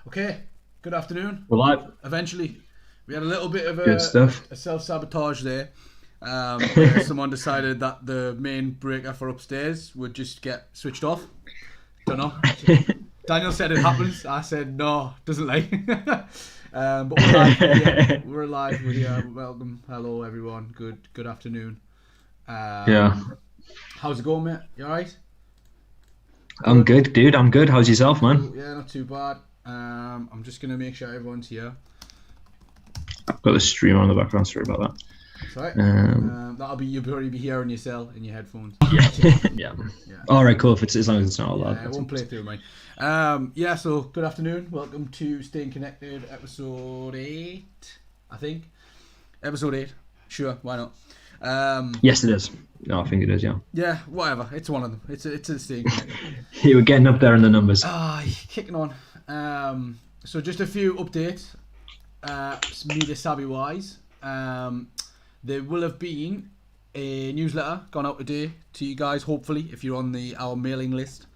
Okay, good afternoon. We're live. Eventually, we had a little bit of Good stuff. a self-sabotage there, where someone decided that the main breaker for upstairs would just get switched off. Don't know. Daniel said it happens. I said no, doesn't like. But we're live. We're live. We're here. Welcome. Hello, everyone. Good afternoon. Yeah. How's it going, mate? You alright? I'm good, dude. I'm good. How's yourself, man? Yeah, not too bad. I'm just gonna make sure everyone's here. I've got the streamer on the background. Sorry about that. That's right. You'll probably be hearing yourself in your headphones. Yeah. All right, cool. As long as it's not loud. Yeah, I won't play through mine. So good afternoon. Welcome to Staying Connected, episode 8. I think episode 8. Sure, why not? Yes, it is. No, I think it is. Yeah. Yeah, whatever. It's one of them. It's a Staying Connected. You were getting up there in the numbers. Kicking on. So just a few updates. Media savvy wise. There will have been a newsletter gone out today to you guys, hopefully, if you're on our mailing list.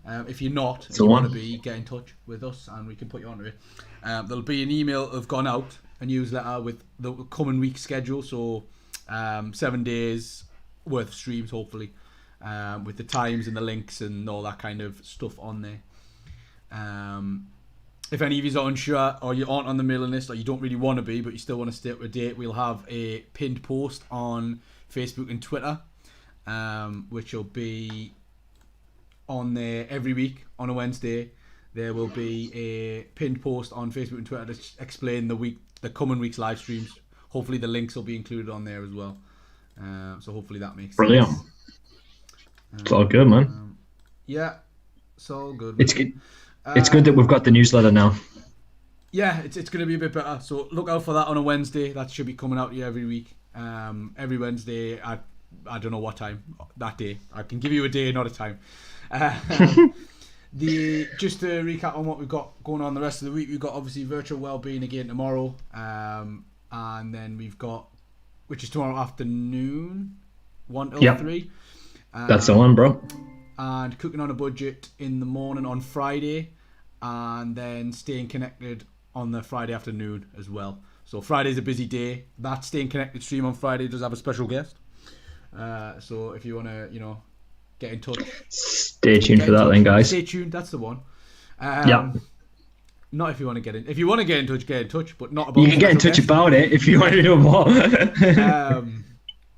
If you're not, and you want to be, get in touch with us and we can put you onto it. There'll be an email have gone out, a newsletter with the coming week schedule, so 7 days worth of streams, hopefully, with the times and the links and all that kind of stuff on there. If any of you are unsure or you aren't on the mailing list or you don't really want to be but you still want to stay up to date, we'll have a pinned post on Facebook and Twitter, which will be on there every week on a Wednesday. There will be a pinned post on Facebook and Twitter to explain the coming week's live streams. Hopefully the links will be included on there as well. So hopefully that makes Brilliant. sense. It's all good, man. Yeah, it's all good. It's good. It's good that we've got the newsletter now. Yeah, it's going to be a bit better. So look out for that on a Wednesday. That should be coming out to you every week. Every Wednesday at I don't know what time that day. I can give you a day, not a time. Just to recap on what we've got going on the rest of the week, we've got obviously virtual wellbeing again tomorrow, and then we've got, which is tomorrow afternoon, 1 till 3. That's the one, bro. And cooking on a budget in the morning on Friday, and then staying connected on the Friday afternoon as well. So Friday's a busy day. That Staying Connected stream on Friday does have a special guest. So if you want to, get in touch, stay tuned for that then, guys. Stay tuned. That's the one. Yeah. Not if you want to get in. If you want to get in touch, but not about. You can get in touch about it if you want to know more.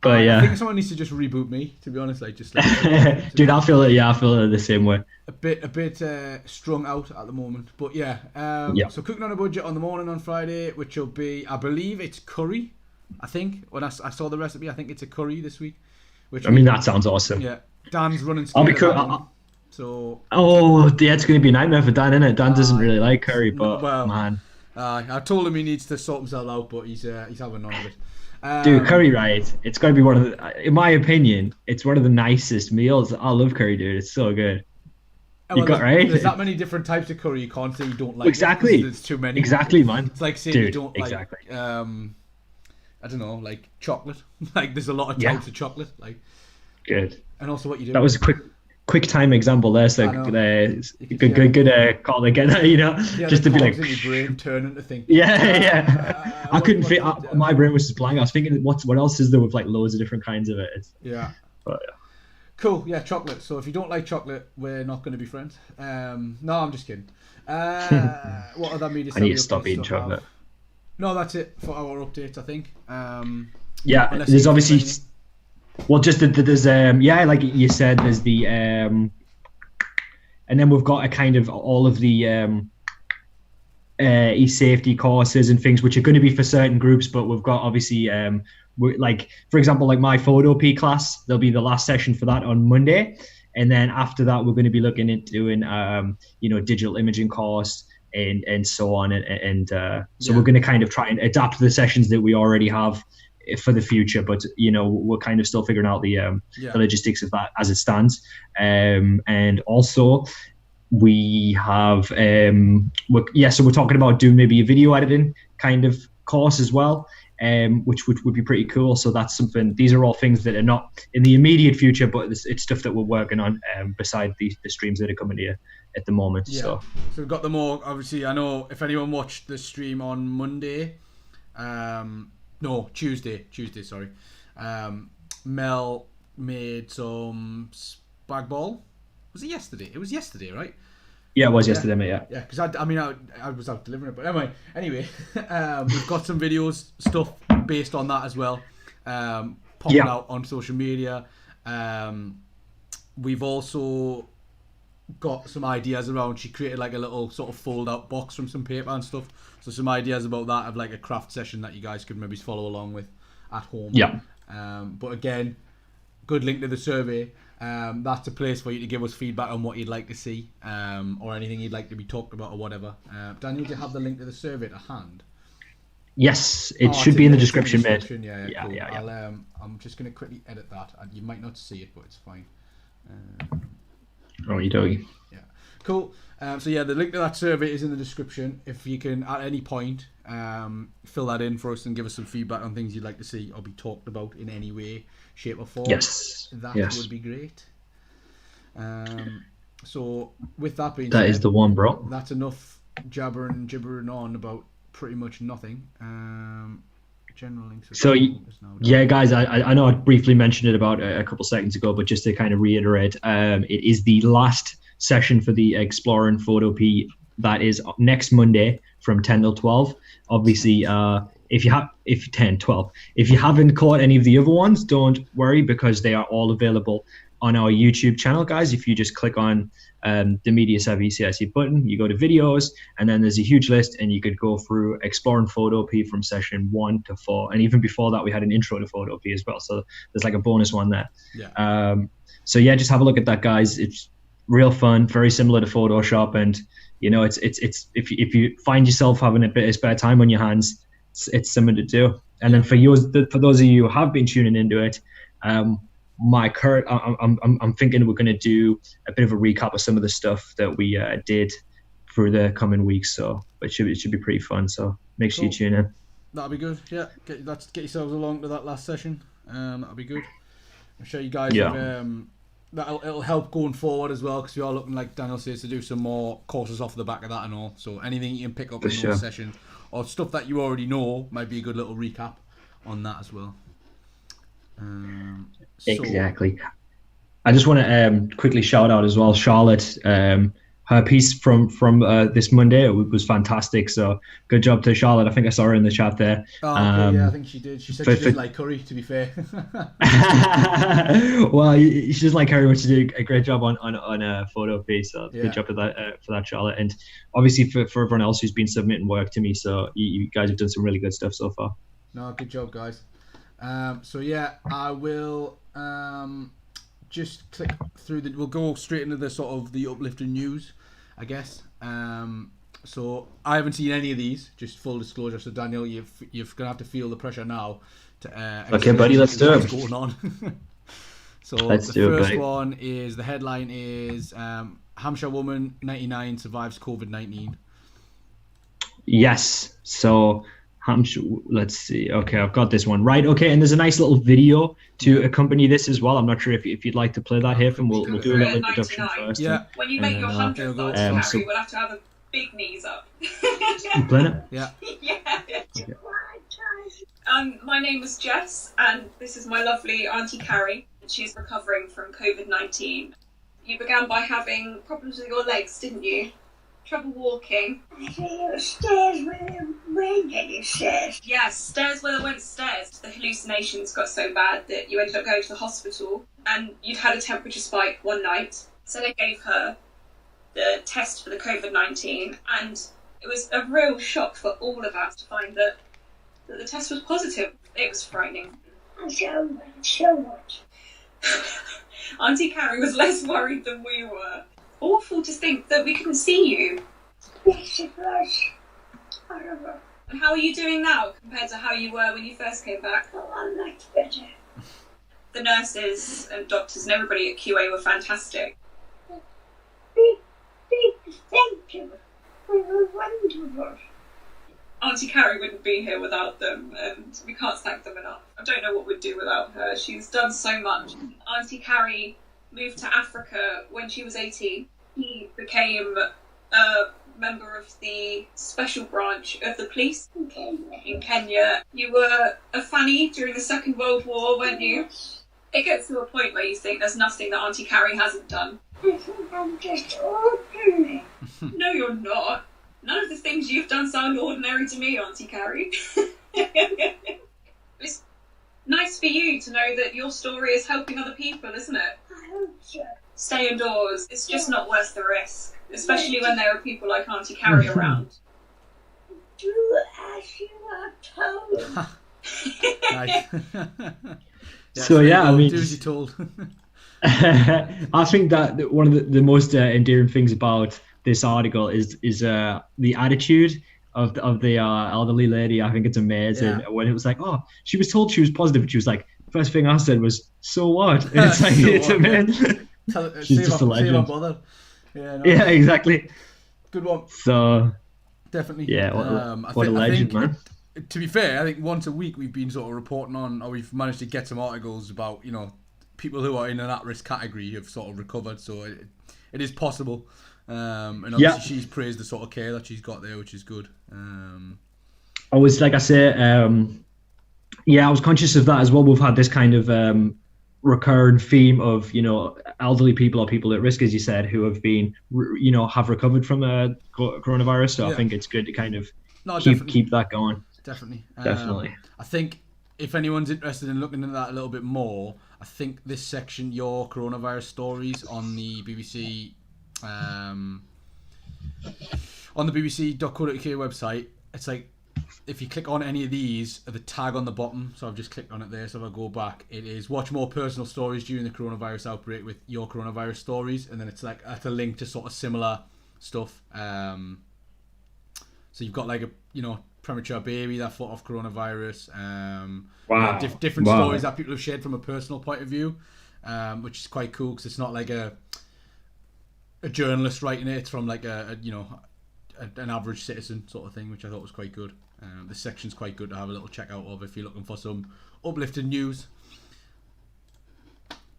But yeah, I think someone needs to just reboot me. To be honest, dude, I feel it. Yeah, I feel it the same way. A bit strung out at the moment, but yeah. So cooking on a budget on the morning on Friday, which will be, I believe it's curry. I think when I saw the recipe, I think it's a curry this week. That sounds awesome. Yeah, Dan's running. I'll be So. Oh, yeah, it's going to be a nightmare for Dan, isn't it? Dan doesn't really like curry, but man. I told him he needs to sort himself out, but he's having none of it. Dude, curry, right? It's got to be one of the, in my opinion, it's one of the nicest meals. I love curry, dude. It's so good. Right? There's that many different types of curry. You can't say you don't like. Exactly. It, there's too many. Exactly, man. It's like saying you don't like. I don't know, like chocolate. Like there's a lot of types of chocolate. Like. Good. And also what you do. That was a quick time example there. So good call again. Just to be like. In your brain turning to think. Yeah. I couldn't fit. My brain was just blank. I was thinking, what else is there with like loads of different kinds of it? But yeah. Cool. Yeah, chocolate. So if you don't like chocolate, we're not going to be friends. No, I'm just kidding. What other media? I need to stop eating chocolate. No, that's it for our updates, I think. There's obviously. Well, just there's like you said, there's the and then we've got a kind of all of the e-safety courses and things which are going to be for certain groups, but we've got obviously like for example like my photo P class, there'll be the last session for that on Monday, and then after that we're going to be looking into doing digital imaging course and so on, so we're going to kind of try and adapt the sessions that we already have for the future, but we're kind of still figuring out the logistics of that as it stands, and also we have so we're talking about doing maybe a video editing kind of course as well, which would be pretty cool. So that's something. These are all things that are not in the immediate future, but it's stuff that we're working on beside the streams that are coming here at the moment. Yeah. So we've got the more, obviously, I know if anyone watched the stream on Monday, Tuesday, sorry. Mel made some spag ball. Was it yesterday? It was yesterday, right? Yeah, it was yesterday, mate. Yeah. Yeah, because I was out delivering it, but anyway, we've got some videos, stuff based on that as well, popping out on social media. We've also got some ideas around. She created like a little sort of fold-out box from some paper and stuff. So some ideas about that of like a craft session that you guys could maybe follow along with at home. Yeah. But again, good link to the survey. That's a place for you to give us feedback on what you'd like to see, or anything you'd like to be talked about or whatever. Daniel, do you have the link to the survey to hand? Yes, it should be in the description, mate. Yeah, cool. I'm just going to quickly edit that. You might not see it, but it's fine. Oh, you doggy. Yeah, cool. So yeah, the link to that survey is in the description. If you can, at any point, fill that in for us and give us some feedback on things you'd like to see or be talked about in any way, shape or form. That would be great. So with that being said, that is the one, bro. That's enough gibbering on about pretty much nothing. General links. So yeah, guys, I know I briefly mentioned it about a couple seconds ago, but just to kind of reiterate, it is the last session for the Explore and Photo P. That is next Monday from 10 till 12. Obviously, if you haven't caught any of the other ones, don't worry, because they are all available on our YouTube channel, guys. If you just click on the Media Savvy CIC button, you go to videos, and then there's a huge list, and you could go through Explore and Photo P from session 1 to 4. And even before that, we had an intro to Photo P as well. So there's like a bonus one there. Yeah. So yeah, just have a look at that, guys. It's real fun, very similar to Photoshop, and you know, it's if you find yourself having a bit of spare time on your hands, it's something to do. And then for those of you who have been tuning into it, I'm thinking we're going to do a bit of a recap of some of the stuff that we did for the coming weeks. So it should be pretty fun. So make sure you tune in. That'll be good. Yeah, get yourselves along to that last session. That'll be good. I'm sure you guys. Yeah. It'll help going forward as well, because we are looking, like Daniel says, to do some more courses off the back of that and all. So anything you can pick up in those sessions or stuff that you already know might be a good little recap on that as well. Exactly. I just want to quickly shout out as well Charlotte. Her piece from this Monday was fantastic. So good job to Charlotte. I think I saw her in the chat there. Oh, okay, yeah, I think she did. She said she didn't like curry, to be fair. Well, she doesn't like curry, but she did a great job on a photo piece. So good job for that, Charlotte. And obviously for everyone else who's been submitting work to me. So you guys have done some really good stuff so far. No, good job, guys. So yeah, I will just click through we'll go straight into the sort of the uplifting news, I guess. So I haven't seen any of these, just full disclosure. So Daniel, you're gonna have to feel the pressure now to okay, buddy, let's do it. What's going on? So the first one is, the headline is Hampshire woman 99 survives COVID-19. Yes. So Hampshire, let's see. Okay, I've got this one right. Okay, and there's a nice little video to accompany this as well. I'm not sure if you'd like to play that here, and we'll do a little introduction first. Yeah. When you make your 100 thoughts, Harry, we'll have to have a big knees up. You playing it? Yeah. Yeah. Okay. My name is Jess, and this is my lovely Auntie Carrie. She's recovering from COVID-19. You began by having problems with your legs, didn't you? Trouble walking. Stairs where there weren't any stairs. Yes, stairs where there weren't stairs. The hallucinations got so bad that you ended up going to the hospital, and you'd had a temperature spike one night. So they gave her the test for the COVID-19, and it was a real shock for all of us to find that the test was positive. It was frightening. So much. Auntie Carrie was less worried than we were. Awful to think that we couldn't see you. Yes, it was horrible. And how are you doing now compared to how you were when you first came back? Oh, I'm much better. The nurses and doctors and everybody at QA were fantastic. Big thank you. We were wonderful. Auntie Carrie wouldn't be here without them, and we can't thank them enough. I don't know what we'd do without her. She's done so much. Auntie Carrie moved to Africa when she was 18. He became a member of the special branch of the police in Kenya. You were a fanny during the Second World War, weren't you? It gets to a point where you think there's nothing that Auntie Carrie hasn't done. I think I'm just ordinary. No, you're not. None of the things you've done sound ordinary to me, Auntie Carrie. It's nice for you to know that your story is helping other people, isn't it? I hope so. Stay indoors. It's just not worth the risk, especially when there are people like Auntie Carrie around. Do as you are told. Nice. So, yeah, I mean, do as you're told. I think that one of the most endearing things about this article is the attitude of the elderly lady. I think it's amazing. Yeah. When it was like, oh, she was told she was positive, and she was like, first thing I said was, so what? And it's like, So it's what, amazing. She's just a legend. Bother. Yeah, no, Yeah, exactly. good one. So Definitely. yeah, what a I legend, think, man. To be fair, I think once a week we've been sort of reporting on, or we've managed to get some articles about, people who are in an at-risk category have sort of recovered. So it is possible. And obviously she's praised the sort of care that she's got there, which is good. I was, like I say, I was conscious of that as well. We've had this kind of recurring theme of, elderly people or people at risk, as you said, who have been, have recovered from coronavirus. So I think it's good to kind of keep that going. Definitely. Definitely. I think if anyone's interested in looking into that a little bit more, I think this section, your coronavirus stories on the BBC, on the BBC.co.uk website, it's like, if you click on any of these, the tag on the bottom, so I've just clicked on it there, so if I go back, it is watch more personal stories during the coronavirus outbreak with your coronavirus stories, and then it's like at a link to sort of similar stuff. So you've got like a, premature baby that fought off coronavirus. Wow. Different stories that people have shared from a personal point of view, which is quite cool because it's not like a journalist writing it. It's from like an average citizen sort of thing, which I thought was quite good. This section's quite good to have a little check out of if you're looking for some uplifting news.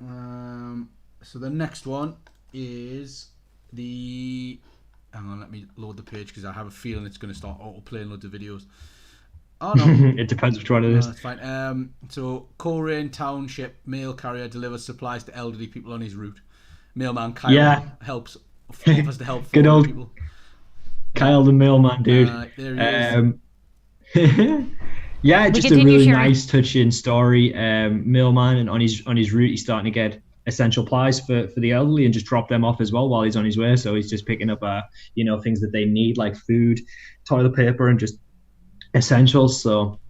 So the next one is the... Hang on, let me load the page because I have a feeling it's going to start auto-playing loads of videos. Oh, no. It depends which one it is. That's fine. So, Coleraine Township mail carrier delivers supplies to elderly people on his route. Mailman Kyle offers to help Good old people. Kyle the mailman, dude. There he is. Yeah, just a really nice, touching story. Mailman, and on his route, he's starting to get essential supplies for the elderly and just drop them off as well while he's on his way. So he's just picking up, things that they need like food, toilet paper, and just essentials. So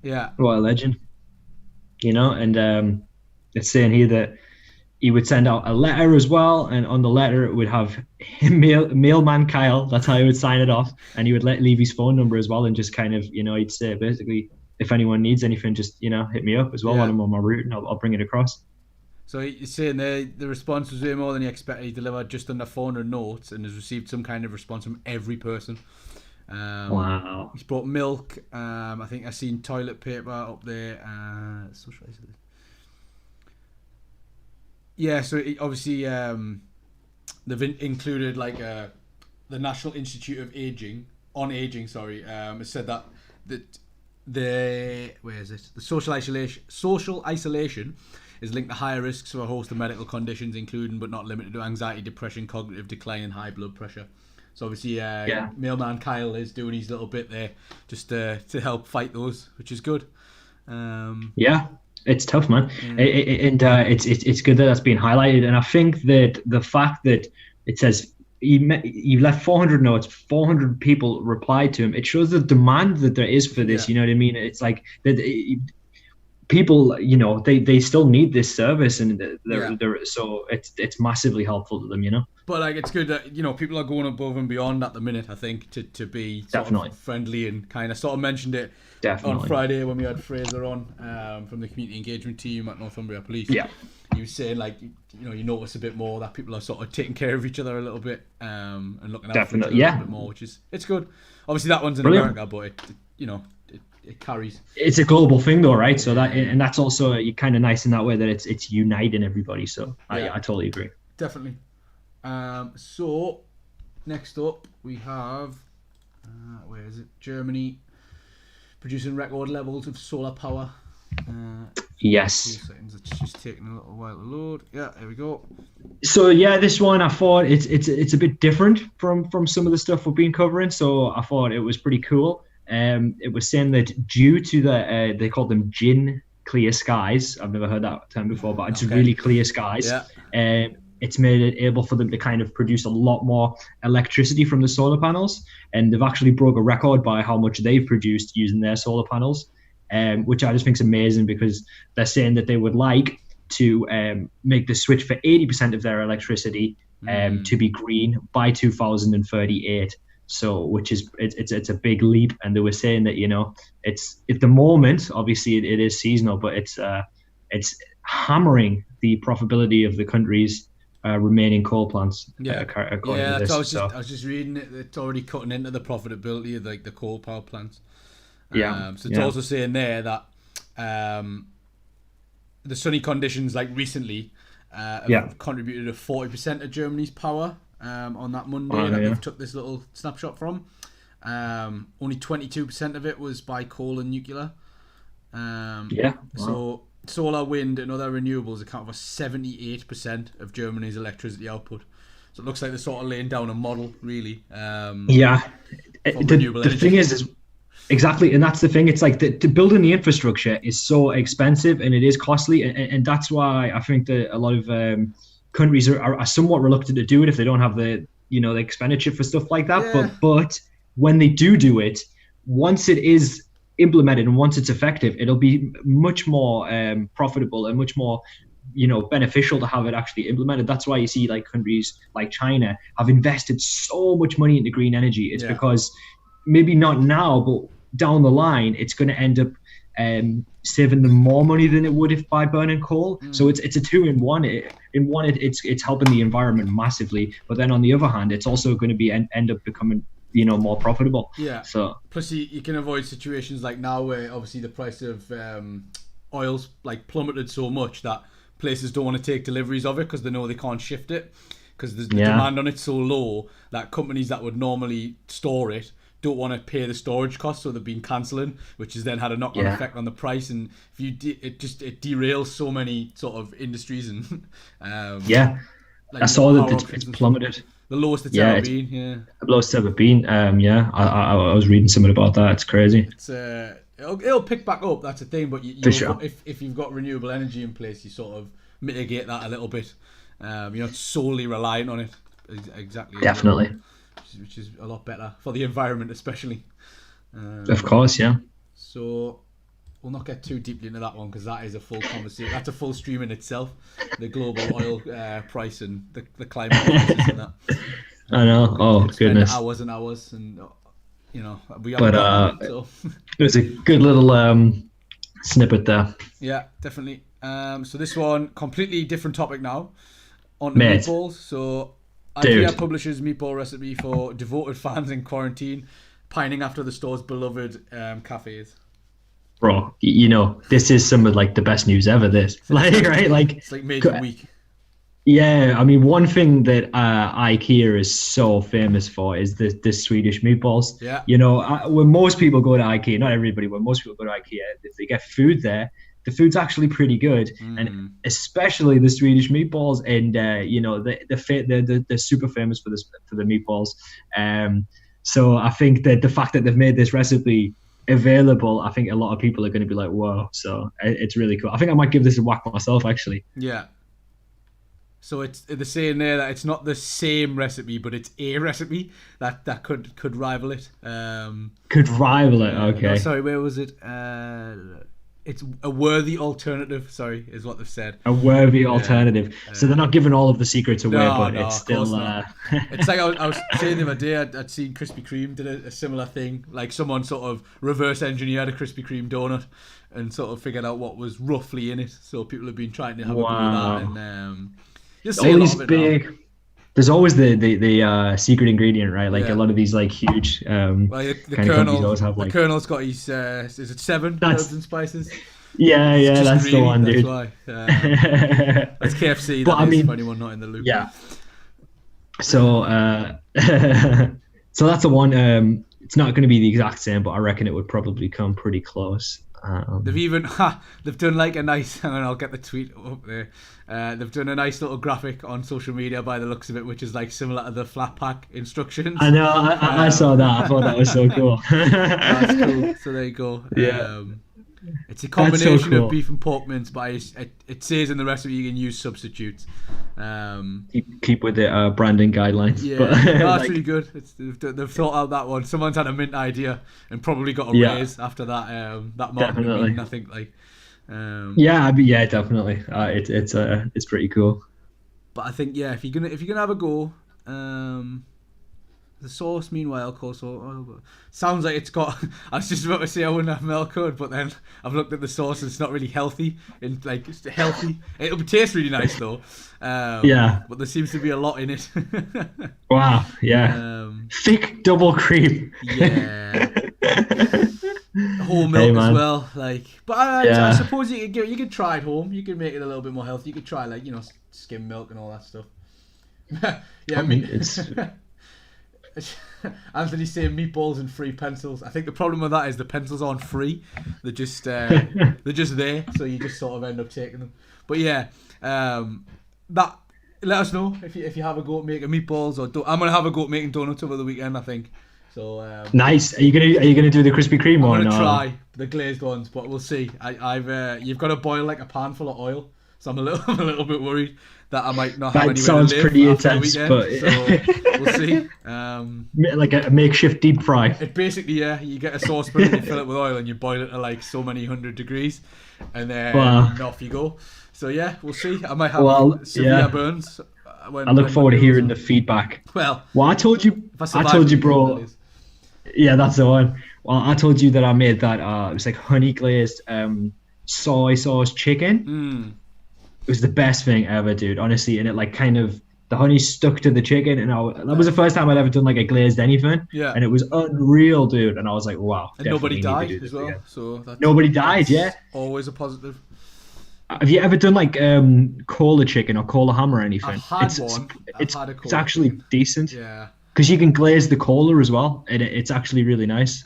yeah, what a legend, And it's saying here that he would send out a letter as well, and on the letter it would have mailman Kyle. That's how he would sign it off, and he would leave his phone number as well, and just kind of, he'd say basically, if anyone needs anything, just hit me up as well when I'm on my route, and I'll bring it across. So he's saying the response was way more than he expected. He delivered just under 400 notes and has received some kind of response from every person. Wow. He's brought milk. I think I've seen toilet paper up there. Yeah, so obviously they've included like the National Institute of Aging has said that the social isolation is linked to higher risks for a host of medical conditions, including but not limited to anxiety, depression, cognitive decline, and high blood pressure. So obviously, Mailman Kyle is doing his little bit there just to help fight those, which is good. Yeah, it's tough, man, and it's good that that's being highlighted. And I think that the fact that it says he left 400 notes, 400 people replied to him, it shows the demand that there is for this. You know what I mean? It's like that. People, they still need this service, and they're so it's massively helpful to them, But like, it's good that people are going above and beyond at the minute. I think to be definitely friendly and kind of sort of mentioned it on Friday when we had Fraser on from the community engagement team at Northumbria Police. Yeah, he was saying like you notice a bit more that people are sort of taking care of each other a little bit and looking out for each other a little bit more, which is it's good. Obviously that one's in America, but it carries. It's a global thing though, right? So that's also kind of nice in that way that it's uniting everybody. So I totally agree. Definitely. So next up we have where is it? Germany producing record levels of solar power. Yes. 2 seconds. It's just taking a little while to load. Yeah, there we go. So yeah, this one I thought it's a bit different from some of the stuff we've been covering. So I thought it was pretty cool. It was saying that due to they called them gin clear skies. I've never heard that term before, but it's really clear skies. Yeah. It's made it able for them to kind of produce a lot more electricity from the solar panels, and they've actually broke a record by how much they've produced using their solar panels, which I just think is amazing, because they're saying that they would like to make the switch for 80% of their electricity to be green by 2038. So, which is it's a big leap, and they were saying that it's at the moment, obviously it is seasonal, but it's hammering the profitability of the country's remaining coal plants. I was just reading it. It's already cutting into the profitability of like the coal power plants. So it's also saying there that the sunny conditions like recently have contributed to 40% of Germany's power on that Monday that we've took this little snapshot from. Only 22% of it was by coal and nuclear. So solar, wind and other renewables account for 78% of Germany's electricity output. So it looks like they're sort of laying down a model, really. The thing is exactly, and that's the thing. It's like to building the infrastructure is so expensive and it is costly, and that's why I think that a lot of countries are somewhat reluctant to do it if they don't have the the expenditure for stuff like that. Yeah. But when they do it, once it is implemented and once it's effective, it'll be much more profitable and much more beneficial to have it actually implemented. That's why you see like countries like China have invested so much money into green energy. It's because maybe not now, but down the line, it's going to end up saving them more money than it would if by burning coal. So it's a 2-in-1. It's helping the environment massively, but then on the other hand, it's also going to be end up becoming more profitable. So plus you can avoid situations like now where obviously the price of oil's like plummeted so much that places don't want to take deliveries of it because they know they can't shift it because the demand on it's so low that companies that would normally store it don't want to pay the storage costs, so they've been cancelling, which has then had a knock-on effect on the price. And if it derails so many sort of industries and like I saw that it's plummeted. The lowest it's ever been. The lowest it's ever been. I was reading something about that. It's crazy. It's it'll pick back up. That's the thing. But if you've got renewable energy in place, you sort of mitigate that a little bit. You're not solely reliant on it. Exactly. Definitely. Which is a lot better for the environment, especially. Of course, yeah. So we'll not get too deeply into that one because that is a full conversation. That's a full stream in itself. The global oil price and the climate crisis and that. I know. Oh goodness. Hours and hours, and we haven't got it, so. There's a good little snippet there. Yeah, definitely. So this one, completely different topic now. On Mate. meatballs. So Dude. Ikea publishes meatball recipe for devoted fans in quarantine, pining after the store's beloved cafes. Bro, this is some of like the best news ever. This, it's like made of week. Yeah, I mean, one thing that Ikea is so famous for is the Swedish meatballs. Yeah. When most people go to Ikea, not everybody, when most people go to Ikea, if they get food there, the food's actually pretty good, and especially the Swedish meatballs. And they're super famous for the meatballs. So I think that the fact that they've made this recipe available, I think a lot of people are going to be like, whoa. So it's really cool. I think I might give this a whack myself, actually. Yeah. So they're saying there that it's not the same recipe, but it's a recipe that could rival it. Could rival it, okay. No, sorry, where was it? It's a worthy alternative, is what they've said. A worthy alternative. So they're not giving all of the secrets away, but it's still... It's like I was saying the other day, I'd seen Krispy Kreme did a similar thing. Like someone sort of reverse engineered a Krispy Kreme donut and sort of figured out what was roughly in it. So people have been trying to have a go with that. And you'll see a lot of it now. There's always the secret ingredient, right? Like Yeah. a lot of these like huge Well, the kind of companies Colonel, always have the like. Colonel's got his, is it 7 That's herbs and spices? yeah, It's yeah, just that's the greedy, one, that's dude. why. That's KFC, But that I is, mean, for anyone not in the loop. yeah. So so that's the one. It's not going to be the exact same, but I reckon it would probably come pretty close. They've even they've done like a nice, and I'll get the tweet up there. They've done a nice little graphic on social media by the looks of it, which is like similar to the flat pack instructions. I know. I saw that. I thought that was so cool. That's cool. So there you go. Yeah. It's a combination cool. of beef and pork mince, but it says in the recipe you can use substitutes. Keep with the branding guidelines. Yeah, But, that's like, really good. They've thought out that one. Someone's had a mint idea and probably got a Yeah. raise after that. That marketing Definitely. meeting, I think. Like, yeah, definitely. It's pretty cool. but I think if you're gonna have a go, the sauce, meanwhile, also sounds like it's got. I was just about to say I wouldn't have milk code, but then I've looked at the sauce and it's not really healthy. It's healthy. It'll taste really nice though. Yeah. But there seems to be a lot in it. Wow. Yeah. Thick double cream. Yeah. Whole milk man. as well. But I Yeah. suppose you could try it home. You could make it a little bit more healthy. You could try skim milk and all that stuff. Yeah, I mean, it's Anthony's saying meatballs and free pencils. I think the problem with that is the pencils aren't free. They're just there, so you just sort of end up taking them. But yeah, that let us know if you have a go at making meatballs I'm gonna have a go at making donuts over the weekend, I think. So nice. Are you gonna do the Krispy Kreme one? I'm gonna try the glazed ones, but we'll see. You've got to boil like a pan full of oil, so I'm a little bit worried that I might not have That anywhere sounds to live pretty after intense, the but weekend. So we'll see. Like a makeshift deep fry. It basically, you get a saucepan and you fill it with oil and you boil it to like so many 100 degrees, and then off you go. So yeah, we'll see. I might have severe burns. I look forward to hearing the feedback. Well, I told you, bro. Yeah, that's the one. Well, I told you that I made that. It was like honey glazed soy sauce chicken. It was the best thing ever, dude. Honestly, and it like kind of the honey stuck to the chicken, and that was the first time I'd ever done like a glazed anything. Yeah. And it was unreal, dude. And I was like, wow. And nobody died need to do as this well. again. So Nobody died. Yeah. Always a positive. Have you ever done like cola chicken or cola ham or anything? I've had one. It's had a cola actually chicken. decent. Yeah. Because you can glaze the cola as well, and it's actually really nice.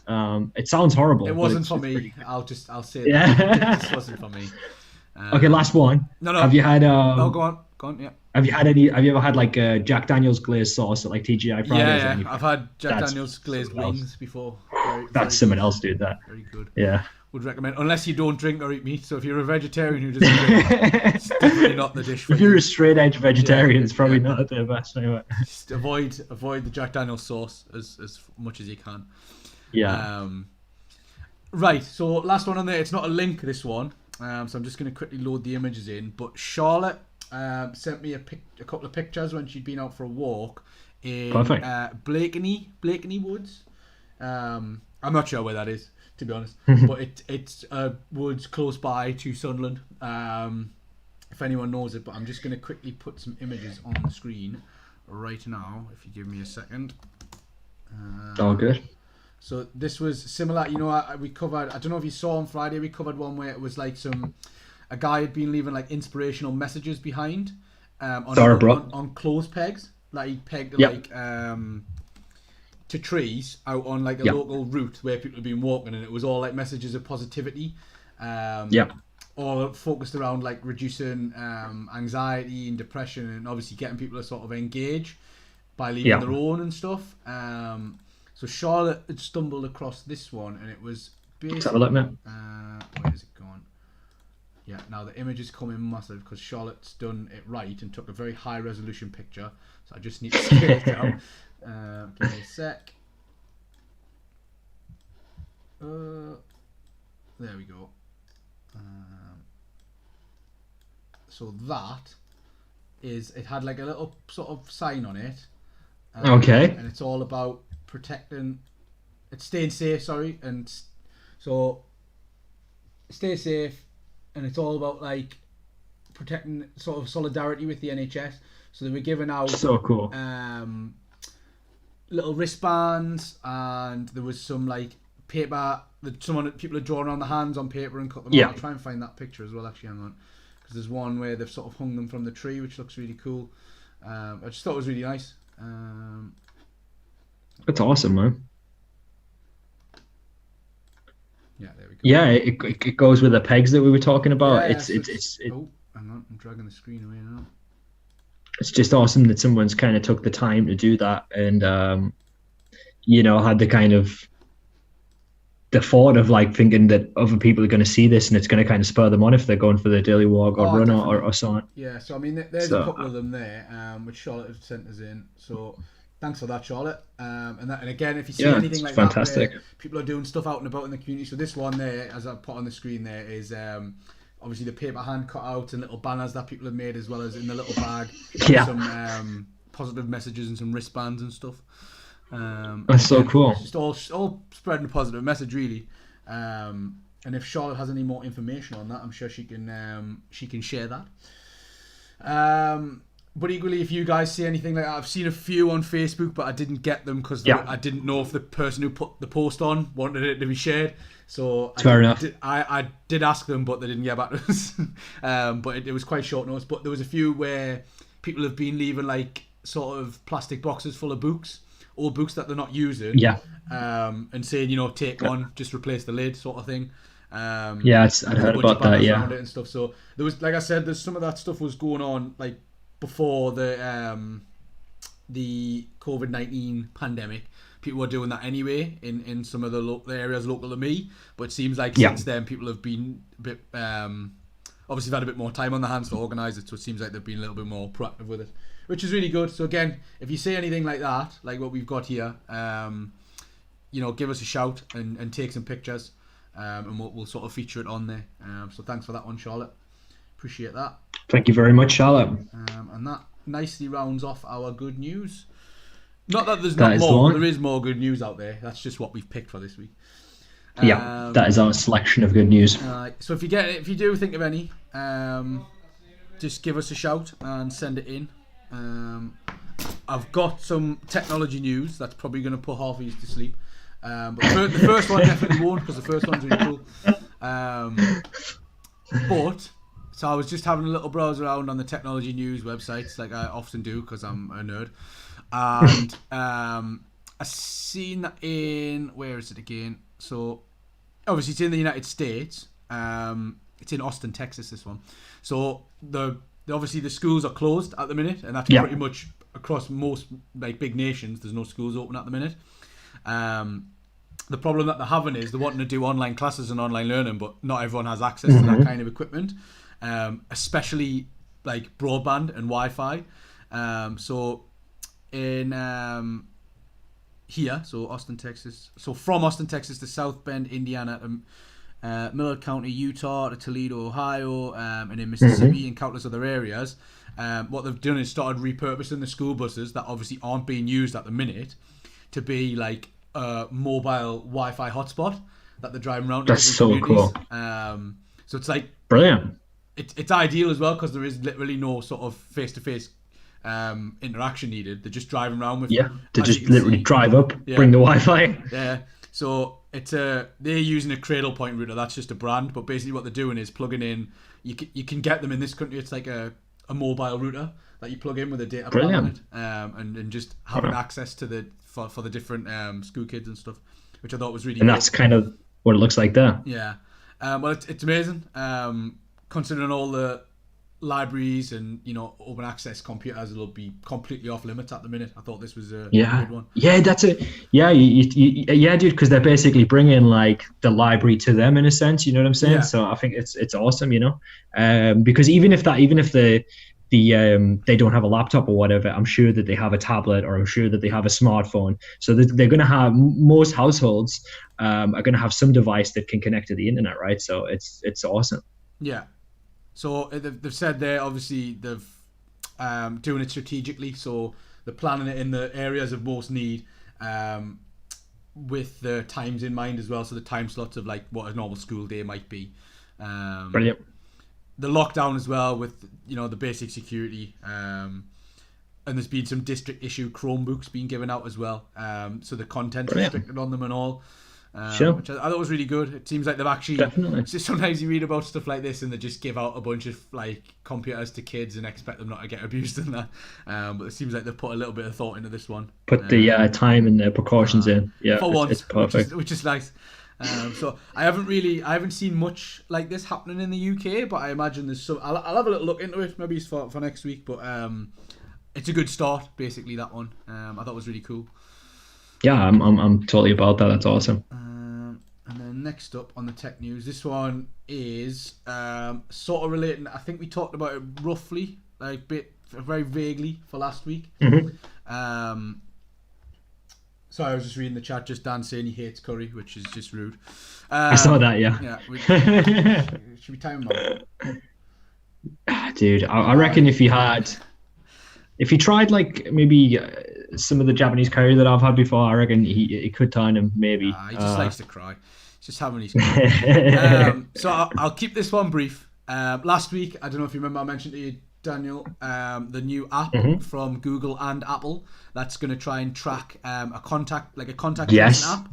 It sounds horrible. It but wasn't it's for me. pretty good. I'll say Yeah. that. It just wasn't for me. Okay, last one. No. Have you had? No, go on. Yeah. Have you ever had like Jack Daniel's glazed sauce at like TGI Fridays? Yeah. or anything? I've had Jack That's Daniel's glazed something else. wings before. That's someone else, dude. That. Very good. Yeah. Would recommend, unless you don't drink or eat meat. So if you're a vegetarian who doesn't drink, it's definitely not the dish for If you. you're a straight edge vegetarian, it's probably yeah. not the best anyway. Just avoid the Jack Daniel's sauce as much as you can. Yeah. Right. So last one on there. It's not a link. This one. So I'm just going to quickly load the images in. But Charlotte sent me a couple of pictures when she'd been out for a walk in Blakeney Woods. I'm not sure where that is, to be honest, but it's woods close by to Sunderland. If anyone knows it, but I'm just going to quickly put some images on the screen right now. If you give me a second. All good. So this was similar. We covered. I don't know if you saw on Friday. We covered one where it was like a guy had been leaving like inspirational messages behind on clothes pegs. Like he pegged to trees out on like a local route where people have been walking, and it was all like messages of positivity. All focused around like reducing anxiety and depression, and obviously getting people to sort of engage by leaving their own and stuff. So Charlotte had stumbled across this one, and it was basically. Let's have a look, mate. Where is it gone? Yeah, now the image is coming massive because Charlotte's done it right and took a very high resolution picture. So I just need to scale it down. Give me a sec. There we go. So that is, it had like a little sort of sign on it. Okay. And it's all about protecting, it's staying safe, sorry. And so stay safe, and it's all about like protecting sort of solidarity with the NHS. So they were giving out So cool. little wristbands, and there was some like paper that people had drawn on the hands on paper and cut them out. I'll try and find that picture as well. Actually, hang on, because there's one where they've sort of hung them from the tree, which looks really cool. I just thought it was really nice. That's awesome, man. Yeah, there we go. Yeah, it goes with the pegs that we were talking about. Yeah, it's oh, hang on, I'm dragging the screen away now. It's just awesome that someone's kind of took the time to do that, and you know, had the kind of the thought of like thinking that other people are going to see this and it's going to kind of spur them on if they're going for their daily walk or run or something. Yeah, so I mean, there's a couple of them there, which Charlotte has sent us in. So thanks for that, Charlotte. And again, if you see anything like fantastic. that, where people are doing stuff out and about in the community. So this one there, as I put on the screen there, is obviously the paper hand cutouts and little banners that people have made, as well as in the little bag, some positive messages and some wristbands and stuff. That's so cool. Just all spreading a positive message, really. And if Charlotte has any more information on that, I'm sure she can share that. But equally, if you guys see anything like that, I've seen a few on Facebook, but I didn't get them because I didn't know if the person who put the post on wanted it to be shared. So fair enough. I did ask them, but they didn't get back to us. But it was quite short notice. But there was a few where people have been leaving like sort of plastic boxes full of books, old books that they're not using. And saying, you know, take one, just replace the lid, sort of thing. I'd heard about that. Yeah. Around it and stuff. So there was, like I said, there's some of that stuff was going on like before the COVID-19 pandemic. People were doing that anyway in some of the areas local to me, but it seems like since then people have been a bit obviously they've had a bit more time on their hands to organise it, so it seems like they've been a little bit more proactive with it, which is really good. So again, if you see anything like that, like what we've got here, you know, give us a shout and take some pictures, and we'll sort of feature it on there. So thanks for that one, Charlotte. Appreciate that. Thank you very much, Charlotte. And that nicely rounds off our good news. Not that there's not more. There is more good news out there. That's just what we've picked for this week. That is our selection of good news. So if you do think of any, just give us a shout and send it in. I've got some technology news that's probably going to put half of you to sleep. But the first one definitely won't, because the first one's really cool. But so I was just having a little browse around on the technology news websites, like I often do because I'm a nerd. And I seen that in, where is it again? So obviously it's in the United States. It's in Austin, Texas, this one. So obviously the schools are closed at the minute, and that's pretty much across most like big nations. There's no schools open at the minute. The problem that they're having is they're wanting to do online classes and online learning, but not everyone has access to that kind of equipment, especially like broadband and Wi-Fi. So in here, so Austin, Texas. So from Austin, Texas to South Bend, Indiana, to Millard County, Utah, to Toledo, Ohio, and in Mississippi and countless other areas. What they've done is started repurposing the school buses that obviously aren't being used at the minute to be like a mobile Wi-Fi hotspot that they're driving around. That's so cool. So it's like brilliant. It's ideal as well because there is literally no sort of face-to-face interaction needed. They're just driving around with they just literally drive up, bring the Wi-Fi. So it's they're using a Cradle Point router. That's just a brand, but basically what they're doing is plugging in. You can get them in this country. It's like a mobile router that you plug in with a data plan on it, and just having access to for the different school kids and stuff, which I thought was really. And cool. That's kind of what it looks like there. Yeah, well, it's amazing. Considering all the libraries and open access computers will be completely off limits at the minute. I thought this was a good one. Yeah, that's it. Yeah, dude, because they're basically bringing like the library to them in a sense. You know what I'm saying? Yeah. So I think it's awesome. Because even if they don't have a laptop or whatever, I'm sure that they have a tablet or I'm sure that they have a smartphone. So they're going to have, most households are going to have some device that can connect to the internet, right? So it's awesome. Yeah. So they've said there, obviously they've doing it strategically. So they're planning it in the areas of most need, with the times in mind as well. So the time slots of like what a normal school day might be. Brilliant. The lockdown as well with the basic security, and there's been some district issue Chromebooks being given out as well. So the content's Brilliant. restricted on them and all. Sure. Which I thought was really good. It seems like they've actually... Definitely. It's just sometimes you read about stuff like this and they just give out a bunch of like computers to kids and expect them not to get abused in that. But it seems like they've put a little bit of thought into this one. Put the time and the precautions in. Yeah, for once, it's perfect. which is nice. So I haven't seen much like this happening in the UK, but I imagine there's some. I'll have a little look into it. Maybe it's for next week, but it's a good start. Basically, that one I thought was really cool. Yeah, I'm totally about that. That's awesome. And then next up on the tech news, this one is sort of relating. I think we talked about it roughly, like very vaguely for last week. Mm-hmm. Sorry, I was just reading the chat. Just Dan saying he hates curry, which is just rude. I saw that. Yeah. Yeah. Should we time him out? Dude, I reckon if you tried like maybe some of the Japanese curry that I've had before, I reckon he could turn him maybe. He just likes to cry. He's just having his curry. So I'll keep this one brief. Last week, I don't know if you remember, I mentioned to you, Daniel, the new app from Google and Apple that's going to try and track a contact yes. tracing app.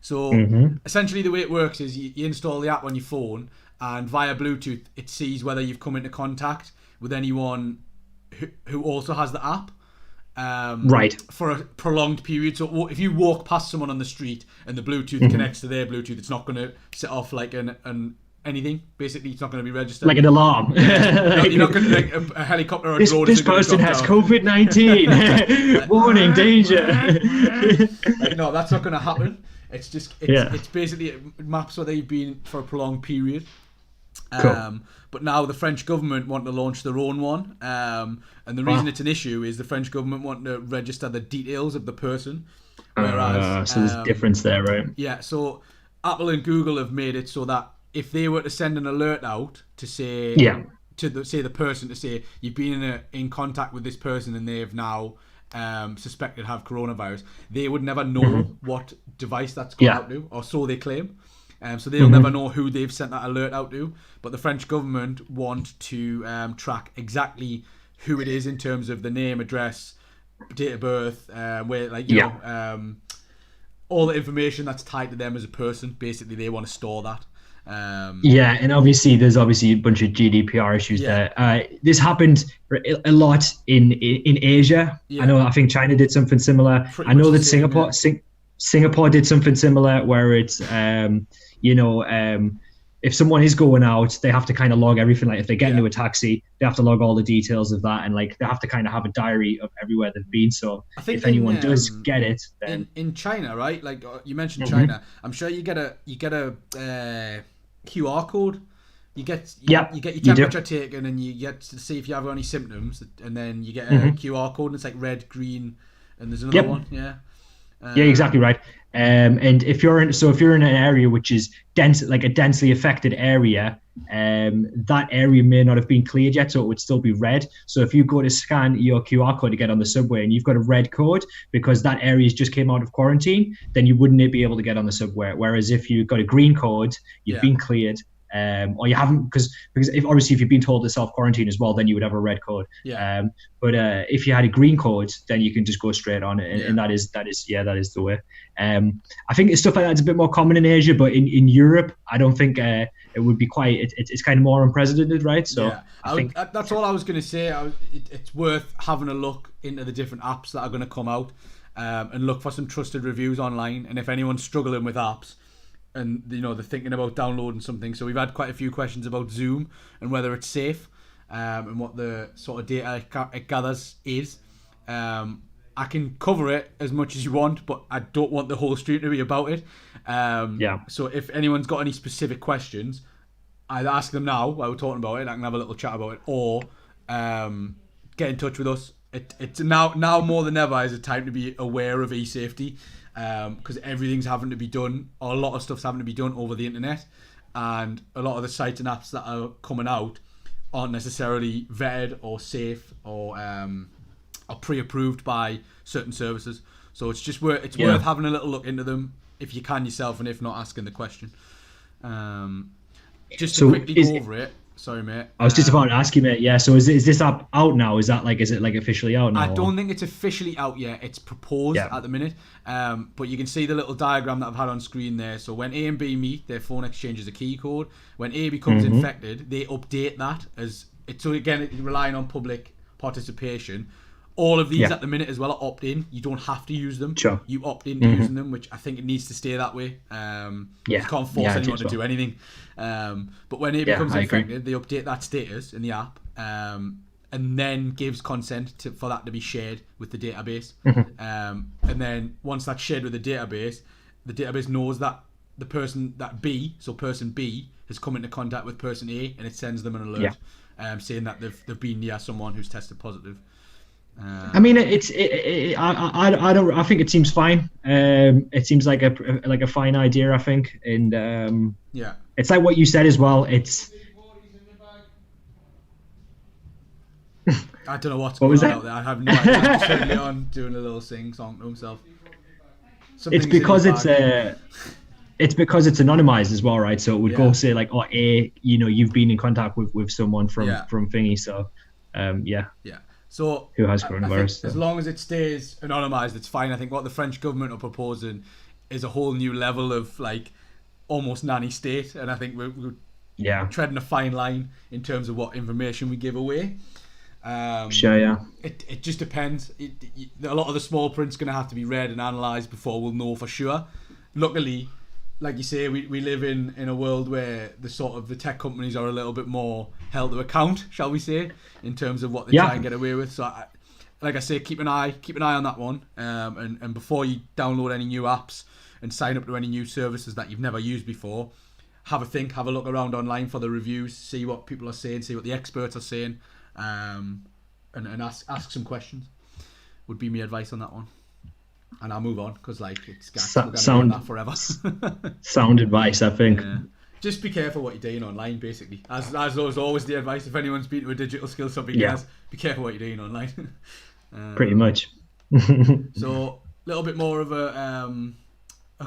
So essentially the way it works is you install the app on your phone, and via Bluetooth it sees whether you've come into contact with anyone who also has the app right for a prolonged period. So if you walk past someone on the street and the Bluetooth connects to their Bluetooth, it's not going to set off like an anything. Basically, it's not going to be registered. Like an alarm. You're not going to like a helicopter or a drone. This person has COVID-19. Warning, danger. No, that's not going to happen. It's just it's basically it maps where they've been for a prolonged period. Cool. But now the French government want to launch their own one, and the reason it's an issue is the French government want to register the details of the person. Whereas, so there's a difference there, right? Yeah. So Apple and Google have made it so that if they were to send an alert out to say the person to say you've been in contact with this person and they've now suspected to have coronavirus, they would never know what device that's gone out to, or so they claim. So they'll never know who they've sent that alert out to. But the French government want to track exactly who it is in terms of the name, address, date of birth, where all the information that's tied to them as a person. Basically, they want to store that. And obviously there's a bunch of GDPR issues there. This happened a lot in Asia. I think China did something similar. I know that Singapore did something similar where it's if someone is going out, they have to kind of log everything. Like if they get into a taxi, they have to log all the details of that, and like they have to kind of have a diary of everywhere they've been. So I think if anyone does get it, then in China, right? Like you mentioned China, I'm sure you get a QR code. You get your temperature taken, and you get to see if you have any symptoms, and then you get a QR code, and it's like red, green, and there's another one. Yeah, exactly right. And if you're in an area which is dense, like a densely affected area, that area may not have been cleared yet, so it would still be red. So if you go to scan your QR code to get on the subway and you've got a red code because that area just came out of quarantine, then you wouldn't be able to get on the subway. Whereas if you've got a green code, you've been cleared. Or you haven't, because if you've been told to self-quarantine as well, then you would have a red code. But if you had a green code, then you can just go straight on it, and that is the way. I think stuff like that's a bit more common in Asia, but in Europe, I don't think it would be quite. It's kind of more unprecedented, right? So I think that's all I was going to say. It's worth having a look into the different apps that are going to come out, and look for some trusted reviews online. And if anyone's struggling with apps, and they're thinking about downloading something, so we've had quite a few questions about Zoom and whether it's safe, and what the sort of data it gathers is. I can cover it as much as you want, but I don't want the whole stream to be about it. So if anyone's got any specific questions, either ask them now while we're talking about it, I can have a little chat about it, or get in touch with us. It's now more than ever is a time to be aware of e-safety. Because everything's having to be done, or a lot of stuff's having to be done over the internet, and a lot of the sites and apps that are coming out aren't necessarily vetted or safe or pre-approved by certain services. So it's just worth having a little look into them if you can yourself, and if not, asking the question. Just to quickly go over it. Sorry, mate. I was just about to ask you, mate. Yeah. So is this app out now? Is it like officially out now? I don't think it's officially out yet. It's proposed at the minute. But you can see the little diagram that I've had on screen there. So when A and B meet, their phone exchanges a key code. When A becomes infected, they update that as it. So again, it's relying on public participation. All of these at the minute as well are opt-in. You don't have to use them. Sure. You opt into using them, which I think it needs to stay that way. You can't force anyone to do anything. But when it becomes infected, they update that status in the app and then gives consent for that to be shared with the database. And then once that's shared with the database knows that the person person B has come into contact with person A, and it sends them an alert saying that they've been near someone who's tested positive. I mean, I think it seems fine. It seems like a fine idea, I think, and it's like what you said as well. It's I don't know what's going on out there. I have no idea. Just heard Leon doing a little sing song to himself. It's because it's anonymized as well, right? So it would go say like, oh, you've been in contact with someone from Thingy, so So who has coronavirus? As long as it stays anonymized, it's fine. I think what the French government are proposing is a whole new level of like almost nanny state, and I think we're treading a fine line in terms of what information we give away. It just depends. A lot of the small print's going to have to be read and analysed before we'll know for sure. Luckily, like you say, we live in a world where the tech companies are a little bit more held to account, shall we say, in terms of what they try and get away with. So, like I say, keep an eye on that one. And before you download any new apps and sign up to any new services that you've never used before, have a look around online for the reviews, see what people are saying, see what the experts are saying, and ask some questions. Would be my advice on that one. And I'll move on because it's we're going to be on that forever. Sound advice, I think. Yeah. Just be careful what you're doing online, basically. As always the advice, if anyone's been to a digital skills for beginners, be careful what you're doing online. Pretty much. So a little bit more of a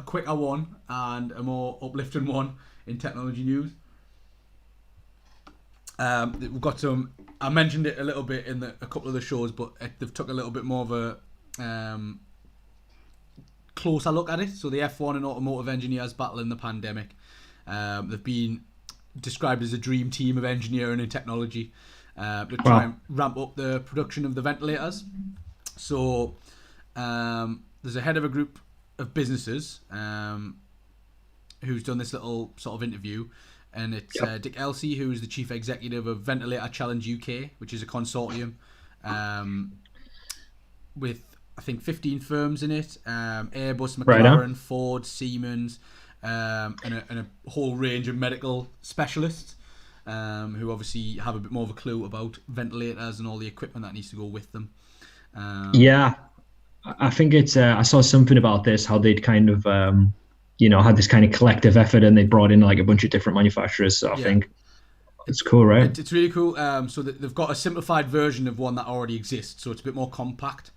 quicker one and a more uplifting one in technology news. We've got some. I mentioned it a little bit in a couple of the shows, but they've took a little bit more of a closer look at it. So the F1 and automotive engineers battling the pandemic. They've been described as a dream team of engineering and technology to try and ramp up the production of the ventilators. So there's a head of a group of businesses who's done this little sort of interview, and it's Dick Elsey, who is the chief executive of Ventilator Challenge UK, which is a consortium with I think 15 firms in it, Airbus, McLaren, Ford, Siemens, and a whole range of medical specialists who obviously have a bit more of a clue about ventilators and all the equipment that needs to go with them. I think it's I saw something about this, how they'd kind of had this kind of collective effort, and they brought in like a bunch of different manufacturers, so I think it's cool, right? It's really cool. So they've got a simplified version of one that already exists, so it's a bit more compact.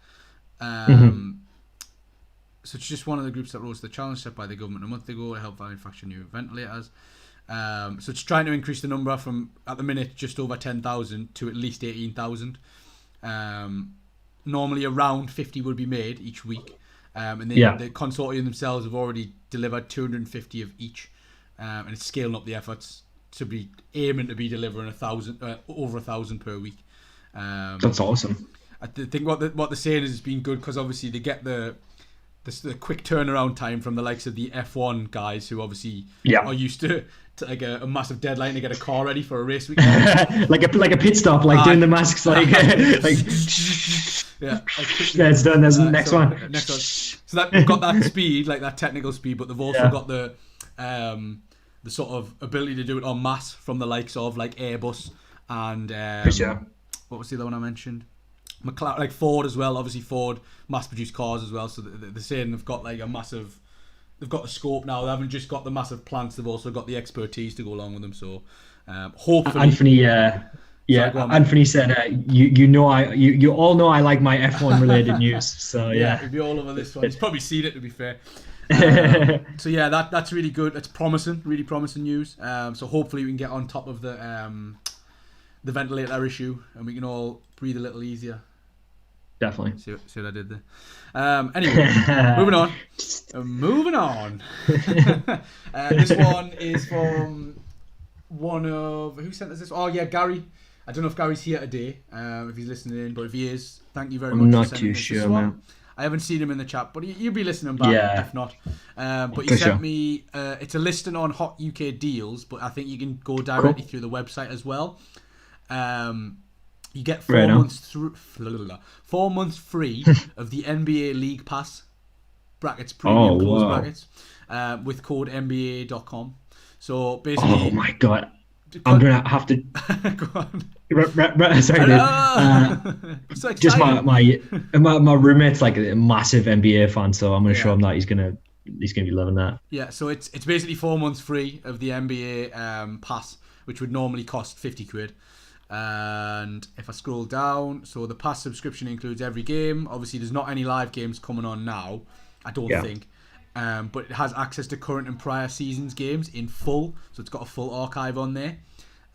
So it's just one of the groups that rose to the challenge set by the government a month ago to help manufacture new ventilators. So it's trying to increase the number from, at the minute, just over 10,000 to at least 18,000. Normally around 50 would be made each week. And the consortium themselves have already delivered 250 of each. And it's scaling up the efforts to be aiming to be delivering over 1,000 per week. That's awesome. I think what they're saying is it's been good because obviously they get the quick turnaround time from the likes of the F1 guys who obviously are used to like a massive deadline to get a car ready for a race weekend. like a pit stop, doing the masks, like it's done. There's the next one. Next one. So that they've got that speed, like that technical speed, but they've also got the sort of ability to do it en masse from the likes of like Airbus and what was the other one I mentioned? McLaren, like Ford as well. Obviously Ford mass-produced cars as well, so they're saying they've got like they've got the scope now. They haven't just got the massive plants; they've also got the expertise to go along with them. So hopefully, Anthony, Anthony said, you all know I like my F1 related news. So it'd be all over this one. He's probably seen it, to be fair. So that's really good. It's promising, really promising news. So hopefully we can get on top of the the ventilator issue, and we can all breathe a little easier. Definitely. See what I did there. Anyway, moving on. Moving on. This one is from one of... Who sent us this? Oh, yeah, Gary. I don't know if Gary's here today, if he's listening in, but if he is, thank you very much not for sending too this. sure, This one, man. I haven't seen him in the chat, but you'll be listening back if not. But he For sent sure. me... it's a listing on Hot UK deals, but I think you can go directly through the website as well. You get 4 months 4 months free of the NBA League Pass (brackets premium close brackets) with code NBA.com. So basically, oh my god, I'm gonna have to. Go on. Sorry, dude. So Just my roommate's like a massive NBA fan, so I'm gonna show him that he's gonna be loving that. Yeah, so it's basically 4 months free of the NBA pass, which would normally cost 50 quid. And if I scroll down, so the pass subscription includes every game. Obviously, there's not any live games coming on now, I don't think. But it has access to current and prior seasons games in full, so it's got a full archive on there.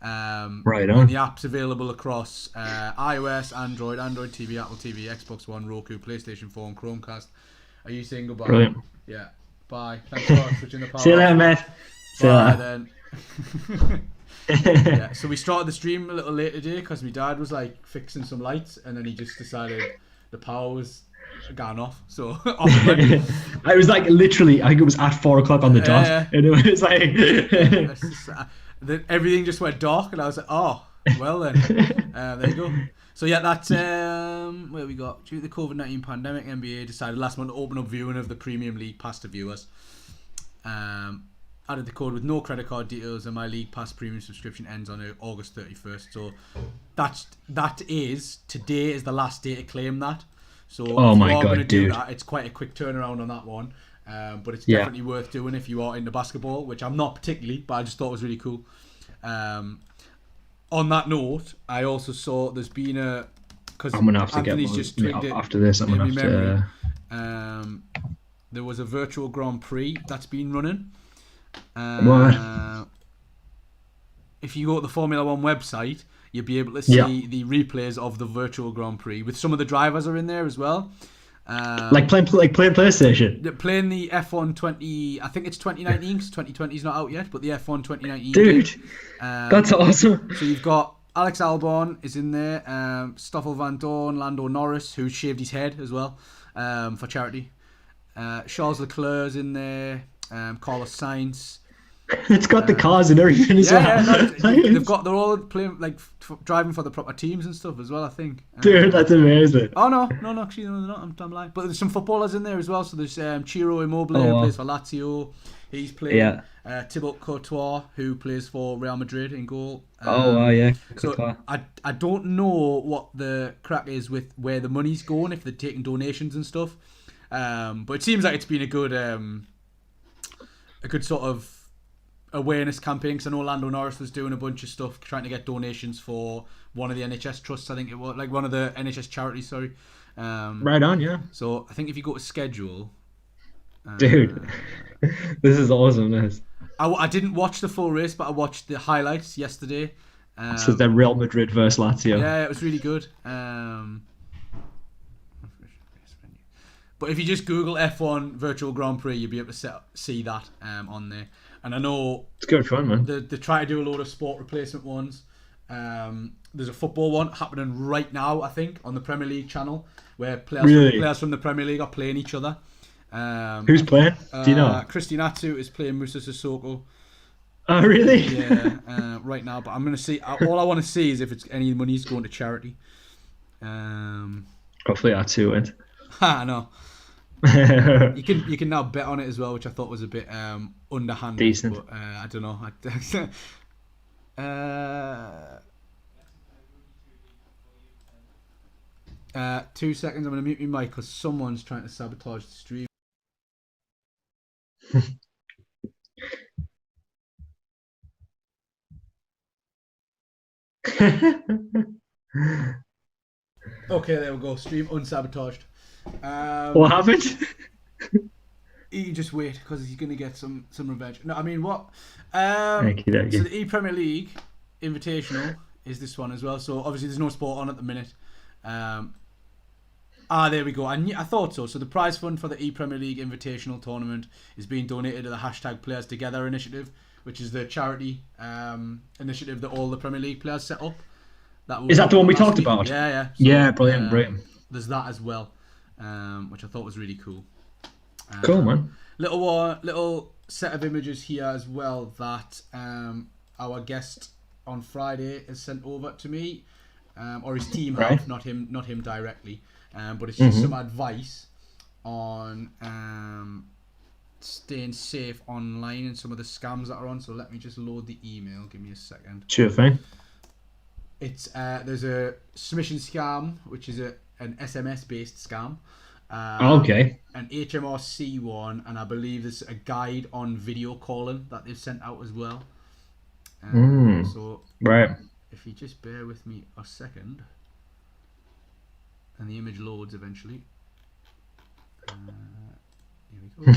Right on. And the app's available across iOS, Android TV, Apple TV, Xbox One, Roku, PlayStation 4, and Chromecast. Are you saying goodbye? Brilliant. Yeah. Bye. Thanks for switching the power. See you later, mate. See you Bye later. then. Yeah, so we started the stream a little late today because my dad was like fixing some lights, and then he just decided the power was gone off. So off it went. I was like literally, I think it was at 4 o'clock on the dot, and it was like everything just went dark, and I was like, oh, well then, there you go. So yeah, that's where we got. Due to the COVID-19 pandemic, NBA decided last month to open up viewing of the Premium League Pass to viewers. Added the code with no credit card details, and my League Pass premium subscription ends on August 31st. So that is today is the last day to claim that. So oh if my you are god, going to do dude! that, it's quite a quick turnaround on that one. But it's definitely worth doing if you are into basketball, which I'm not particularly, but I just thought it was really cool. On that note, I also saw there's been a because I'm gonna have to Anthony's get just twigged it after this. I'm gonna have to. There was a virtual Grand Prix that's been running. If you go to the Formula One website, you'll be able to see the replays of the virtual Grand Prix with some of the drivers are in there as well. Like playing PlayStation. Playing the F1 20, I think it's 2019 because 2020 is not out yet, but the F1 2019. Dude, that's awesome. So you've got Alex Albon is in there, Stoffel Van Dorn, Lando Norris, who shaved his head as well for charity. Charles Leclerc's in there. Carlos Sainz. It's got the cars and everything as well. They're all playing driving for the proper teams and stuff as well, I think. Dude, that's amazing. Oh no, actually no, they're not. I'm lying. But there's some footballers in there as well. So there's Ciro Immobile who plays for Lazio. He's playing. Thibaut Courtois who plays for Real Madrid in goal. So I don't know what the crack is with where the money's going, if they're taking donations and stuff. But it seems like it's been a good sort of awareness campaign, because I know Lando Norris was doing a bunch of stuff trying to get donations for one of the NHS trusts, I think it was, like one of the NHS charities, sorry. Right on, yeah. So I think if you go to schedule... Dude, this is awesome. I didn't watch the full race, but I watched the highlights yesterday. So the Real Madrid versus Lazio. Yeah, it was really good. But if you just Google F1 Virtual Grand Prix, you'll be able to see that on there. And I know it's good fun, man. They try to do a load of sport replacement ones. There's a football one happening right now, I think, on the Premier League channel, where players from the Premier League are playing each other. Who's playing? Do you know? Christian Atsu is playing Musa Sissoko. Oh, really? Yeah, right now. But I'm going to see. All I want to see is if it's any money's going to charity. Hopefully Atsu wins. I know. You can now bet on it as well, which I thought was a bit underhanded. Decent. But, I don't know. 2 seconds. I'm going to mute my mic because someone's trying to sabotage the stream. Okay, there we go. Stream unsabotaged. What happened? You just wait because he's going to get some revenge. No, I mean what? Thank you. So the E-Premier League Invitational is this one as well. So obviously there's no sport on at the minute. There we go. I thought so. So the prize fund for the E-Premier League Invitational Tournament is being donated to the #Players Together initiative, which is the charity initiative that all the Premier League players set up. Is that the one we talked about? Yeah. So, yeah, brilliant. There's that as well, which I thought was really cool. Cool, man. Little set of images here as well that our guest on Friday has sent over to me, or his team have, not him directly. But it's just some advice on staying safe online and some of the scams that are on. So let me just load the email. Give me a second. Sure thing. It's there's a submission scam, which is an SMS based scam. Okay. An HMRC one, and I believe there's a guide on video calling that they've sent out as well. So right. If you just bear with me a second. And the image loads eventually. Here we go.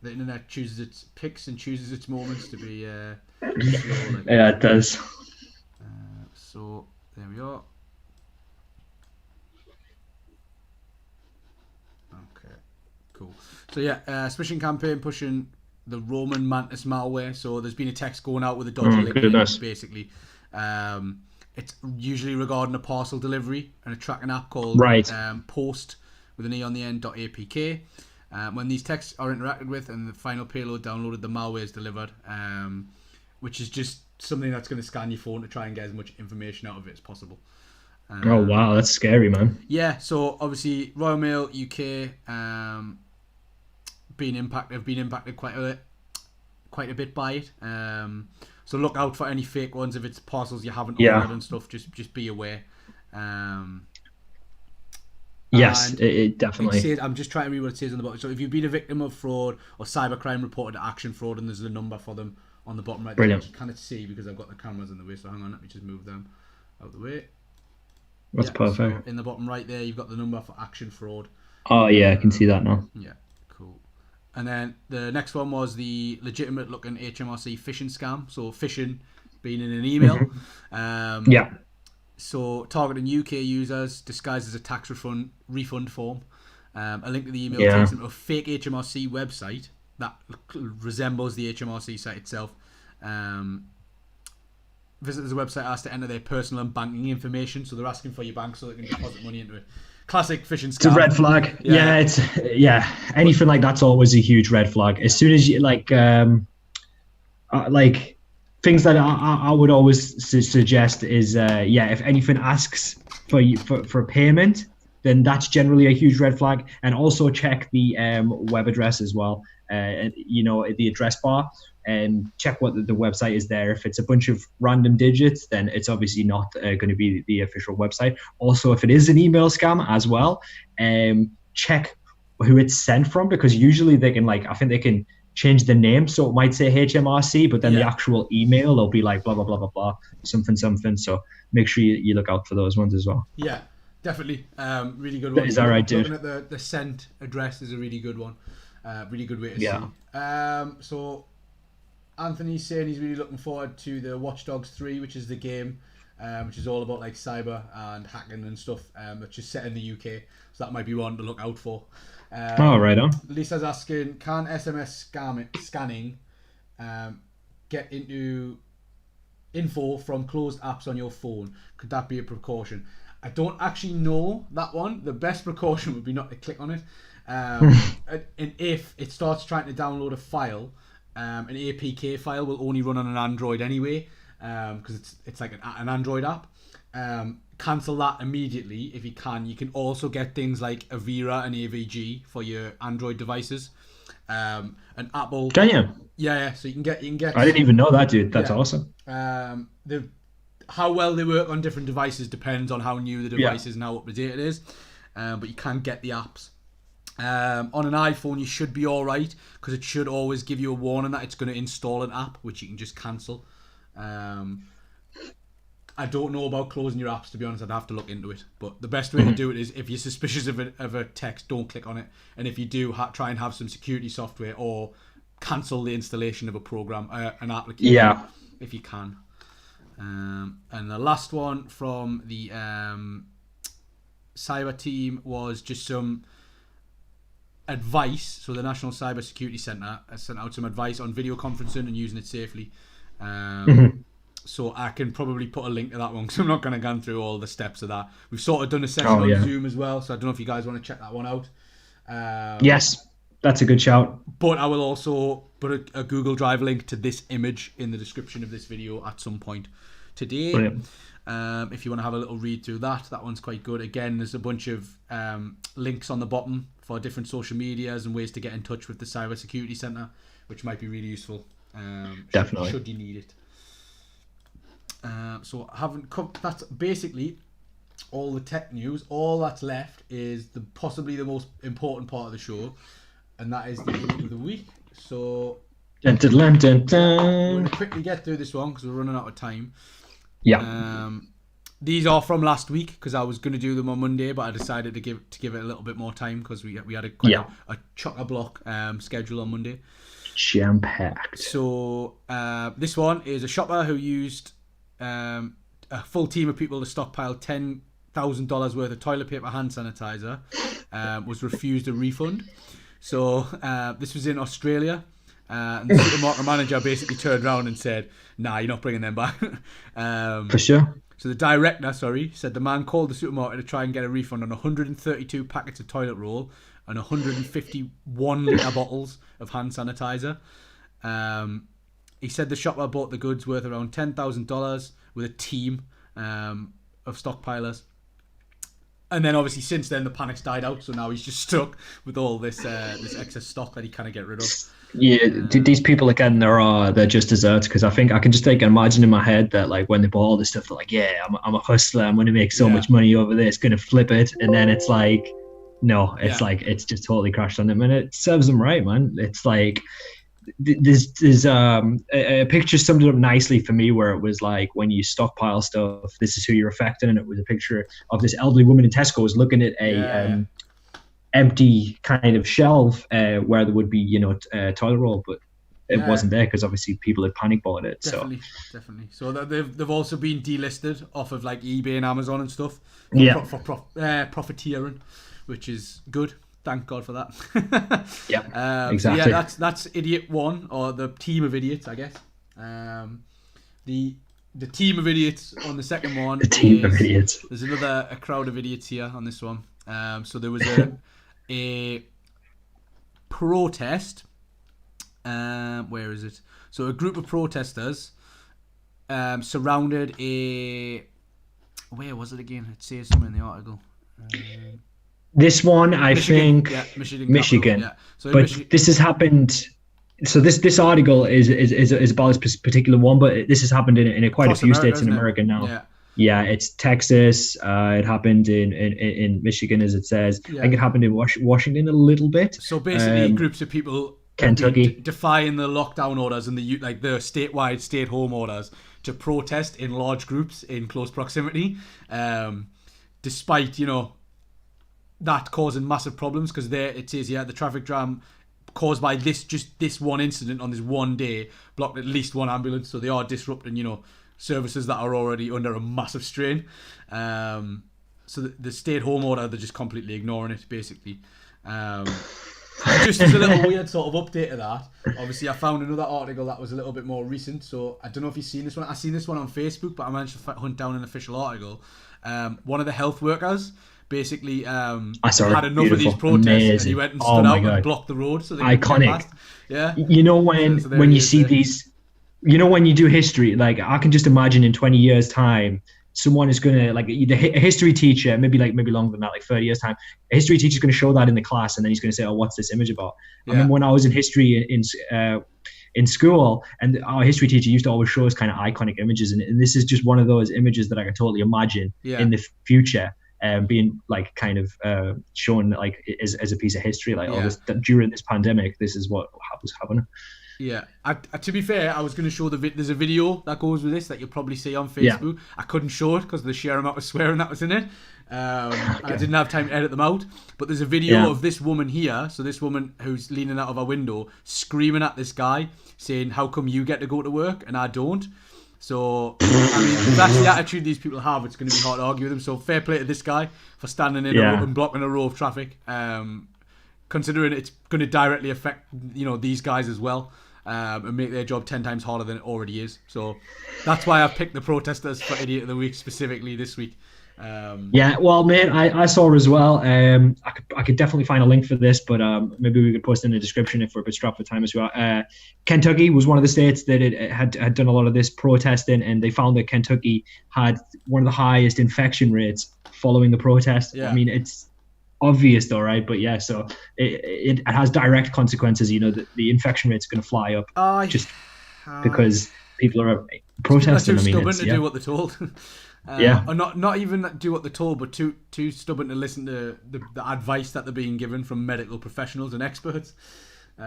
The internet picks and chooses its moments to be slow. Yeah, it does. So there we are. Okay, cool. So yeah, Suspicion campaign pushing the Roman Mantis malware. So there's been a text going out with a dodgy link in it, basically. It's usually regarding a parcel delivery and a tracking app called Post with an E on the end .apk. When these texts are interacted with and the final payload downloaded, the malware is delivered, which is just something that's going to scan your phone to try and get as much information out of it as possible. Oh wow, that's scary, man. Yeah, so obviously Royal Mail UK have been impacted quite a bit by it. So look out for any fake ones. If it's parcels you haven't ordered and stuff, just be aware. Yes, it definitely. It says, I'm just trying to read what it says on the bottom. So if you've been a victim of fraud or cybercrime reported to Action Fraud, and there's a number for them on the bottom right. Brilliant. You can't see because I've got the cameras in the way. So hang on, let me just move them out of the way. That's perfect. So in the bottom right there, you've got the number for Action Fraud. Oh yeah, I can see that now. Yeah, cool. And then the next one was the legitimate looking HMRC phishing scam. So phishing being in an email. Yeah. So targeting UK users disguised as a tax refund form. A link to the email takes them to a fake HMRC website that resembles the HMRC site itself. Visitors the website asked to enter their personal and banking information, so they're asking for your bank so they can deposit money into it. Classic phishing scam. It's a red flag. Yeah, anything like that's always a huge red flag. As soon as you like things that I would always suggest is if anything asks for payment, then that's generally a huge red flag. And also check the web address as well. The address bar, and check what the website is there. If it's a bunch of random digits, then it's obviously not going to be the official website. Also, if it is an email scam as well, check who it's sent from, because usually they can I think they can change the name, so it might say HMRC, but then the actual email will be like blah blah blah blah blah something. So make sure you look out for those ones as well. Yeah, definitely. Really good one. Is that right, dude? Looking at the sent address is a really good one. Really good way to see. So Anthony's saying he's really looking forward to the Watch Dogs 3, which is the game, which is all about cyber and hacking and stuff, which is set in the UK. So that might be one to look out for. Right on. Lisa's asking, can SMS scanning get into info from closed apps on your phone? Could that be a precaution? I don't actually know that one. The best precaution would be not to click on it. And if it starts trying to download a file, an APK file will only run on an Android anyway, because it's like an Android app. Cancel that immediately if you can. You can also get things like Avira and AVG for your Android devices. And Apple. Can you? Yeah. So you can get. I didn't even know that, dude. That's awesome. How well they work on different devices depends on how new the device is and how up to date it is. But you can get the apps. On an iPhone, you should be all right, because it should always give you a warning that it's going to install an app, which you can just cancel. I don't know about closing your apps, to be honest. I'd have to look into it. But the best way to do it is, if you're suspicious of a text, don't click on it. And if you do, try and have some security software, or cancel the installation of a program, an application, if you can. And the last one from the cyber team was just some advice. So the National Cyber Security Centre has sent out some advice on video conferencing and using it safely. So I can probably put a link to that one because I'm not going to go through all the steps of that. We've sort of done a session on Zoom as well, so I don't know if you guys want to check that one out. Yes, that's a good shout. But I will also put a Google Drive link to this image in the description of this video at some point today. Brilliant. If you want to have a little read through that one's quite good. Again, there's a bunch of links on the bottom for different social medias and ways to get in touch with the Cyber Security Centre, which might be really useful. Definitely. Should you need it. So I haven't that's basically all the tech news. All that's left is possibly the most important part of the show, and that is the idiot of the week. So dun, dun, dun, dun. we're going to quickly get through this one because we're running out of time. Yeah. These are from last week because I was going to do them on Monday, but I decided to give it a little bit more time because we had a chock-a-block schedule on Monday. Jam-packed. So this one is a shopper who used a full team of people to stockpile $10,000 worth of toilet paper hand sanitizer, was refused a refund. So this was in Australia, and the supermarket manager basically turned around and said, "Nah, you're not bringing them back." For sure. So the director, said the man called the supermarket to try and get a refund on 132 packets of toilet roll and 151 litre bottles of hand sanitizer. He said the shopper bought the goods worth around $10,000 with a team of stockpilers. And then obviously since then the panic's died out, so now he's just stuck with all this excess stock that he can't get rid of. Yeah, these people again, they're just desserts because I think I can just imagine in my head that like when they bought all this stuff, they're like, yeah, I'm a hustler, I'm going to make so much money over this, going to flip it, and then it's like, no, it's like it's just totally crashed on them, and it serves them right, man. It's like there's a picture summed it up nicely for me where it was like when you stockpile stuff, this is who you're affecting, and it was a picture of this elderly woman in Tesco's looking at a empty kind of shelf where there would be toilet roll, but it wasn't there because obviously people had panic bought it. Definitely. So they've also been delisted off of like eBay and Amazon and stuff for profiteering, which is good. Thank God for that. Yeah, exactly. So yeah, that's idiot one, or the team of idiots, I guess. The team of idiots on the second one. The team of idiots. There's a crowd of idiots here on this one. So there was a protest. Where is it? So a group of protesters surrounded a. Where was it again? It says somewhere in the article. This one, I Michigan. think, Yeah, Michigan. Yeah. So but this has happened. So this article is about this particular one, but this has happened in quite a few states in America now. Yeah, it's Texas. It happened in Michigan, as it says. I think it happened in Washington a little bit. So basically, groups of people, Kentucky, defying the lockdown orders and the statewide stay-at-home orders to protest in large groups in close proximity, despite that causing massive problems because it says the traffic jam caused by this one incident on this one day blocked at least one ambulance, so they are disrupting services that are already under a massive strain. So the stay-at-home order, they're just completely ignoring it basically. Just as a little weird sort of update to that, obviously I found another article that was a little bit more recent, so I don't know if you've seen this one. I've seen this one on Facebook, but I managed to hunt down an official article. One of the health workers basically had enough of these protests, and he went and stood out and blocked the road so they could get past. Yeah. When you see these, when you do history, like I can just imagine in 20 years time, someone is going to a history teacher, maybe longer than that, like 30 years time, a history teacher is going to show that in the class, and then he's going to say, oh, what's this image about? I remember when I was in history in school, and our history teacher used to always show us kind of iconic images, and this is just one of those images that I can totally imagine in the future being shown as a piece of history, during this pandemic, this is what was happening. Yeah, to be fair, I was going to show there's a video that goes with this that you'll probably see on Facebook. I couldn't show it because of the sheer amount of swearing that was in it. I didn't have time to edit them out. But there's a video of this woman here, so this woman who's leaning out of her window, screaming at this guy, saying, how come you get to go to work and I don't? So, I mean, if that's the attitude these people have, it's going to be hard to argue with them. So, fair play to this guy for standing in and blocking a row of traffic. Considering it's going to directly affect, these guys as well, and make their job 10 times harder than it already is. So, that's why I've picked the protesters for Idiot of the Week specifically this week. Yeah, well, mate, I saw as well. I could definitely find a link for this, but maybe we could post in the description if we're a bit strapped for time as well. Kentucky was one of the states that it had done a lot of this protesting, and they found that Kentucky had one of the highest infection rates following the protest. Yeah. I mean, it's obvious though, right? But yeah, so it has direct consequences. The infection rate's going to fly up because people are protesting. People are too stubborn to do what they're told. Yeah, or not even do what they're told, but too stubborn to listen to the advice that they're being given from medical professionals and experts.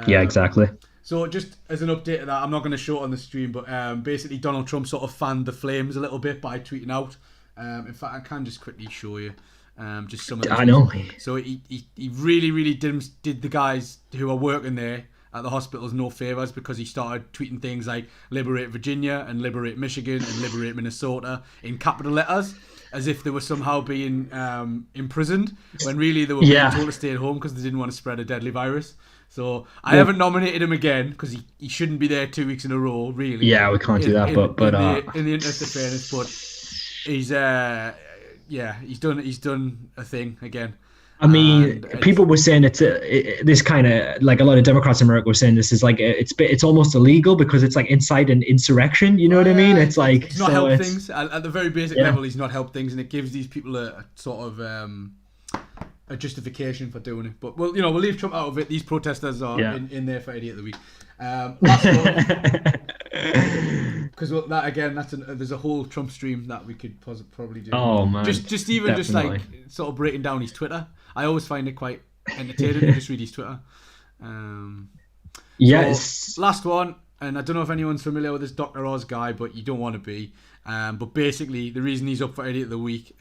Yeah, exactly. So just as an update of that, I'm not going to show it on the stream, but basically Donald Trump sort of fanned the flames a little bit by tweeting out. In fact, I can just quickly show you just some of the I know. So he really, really did the guys who are working there at the hospitals no favours, because he started tweeting things like liberate Virginia and liberate Michigan and liberate Minnesota in capital letters, as if they were somehow being imprisoned, when really they were being told to stay at home because they didn't want to spread a deadly virus. So I haven't nominated him again because he shouldn't be there 2 weeks in a row, really. Yeah, we can't do that, in the interest of fairness, but he's done a thing again. I mean, people were saying this kind of, like, a lot of Democrats in America were saying this is like it's almost illegal because it's like incite an insurrection. You know what I mean? It's like it's not help things at the very basic level. He's not helped things, and it gives these people a sort of a justification for doing it. But we'll leave Trump out of it. These protesters are in there for Idiot of the Week. Last one, because that again, there's a whole Trump stream that we could probably do. Oh man, just like sort of breaking down his Twitter. I always find it quite entertaining to just read his Twitter. Yes. So, last one, and I don't know if anyone's familiar with this Dr. Oz guy, but you don't want to be. But basically, the reason he's up for Idiot of the Week,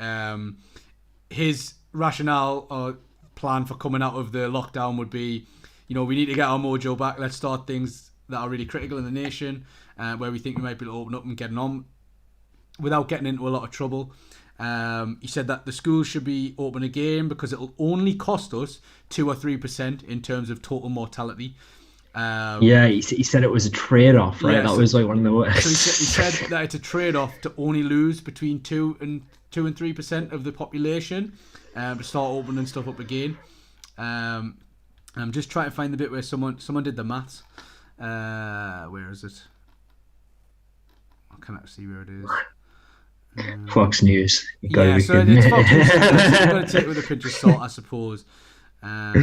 his rationale or plan for coming out of the lockdown would be, we need to get our mojo back. Let's start things that are really critical in the nation, where we think we might be able to open up and getting on without getting into a lot of trouble. He said that the schools should be open again because it'll only cost us 2 or 3% in terms of total mortality. He said it was a trade-off, right? Yeah, that was like one of the worst. So he said that it's a trade-off to only lose between 2 and 3% of the population to start opening stuff up again. I'm just trying to find the bit where someone did the maths. Where is it? I cannot see where it is. Fox News. It's Fox News. You've got to take it with a pinch of salt, I suppose. But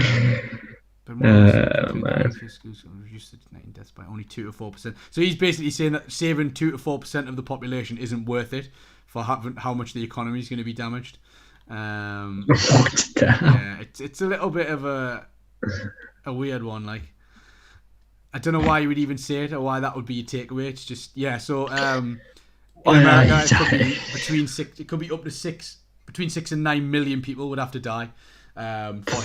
reduced deaths by only 2 to 4%. So he's basically saying that saving 2 to 4% of the population isn't worth it for how much the economy is going to be damaged. It's a little bit of a weird one. Like, I don't know why you would even say it or why that would be your takeaway. It's just in America, it could be between between 6 and 9 million people would have to die for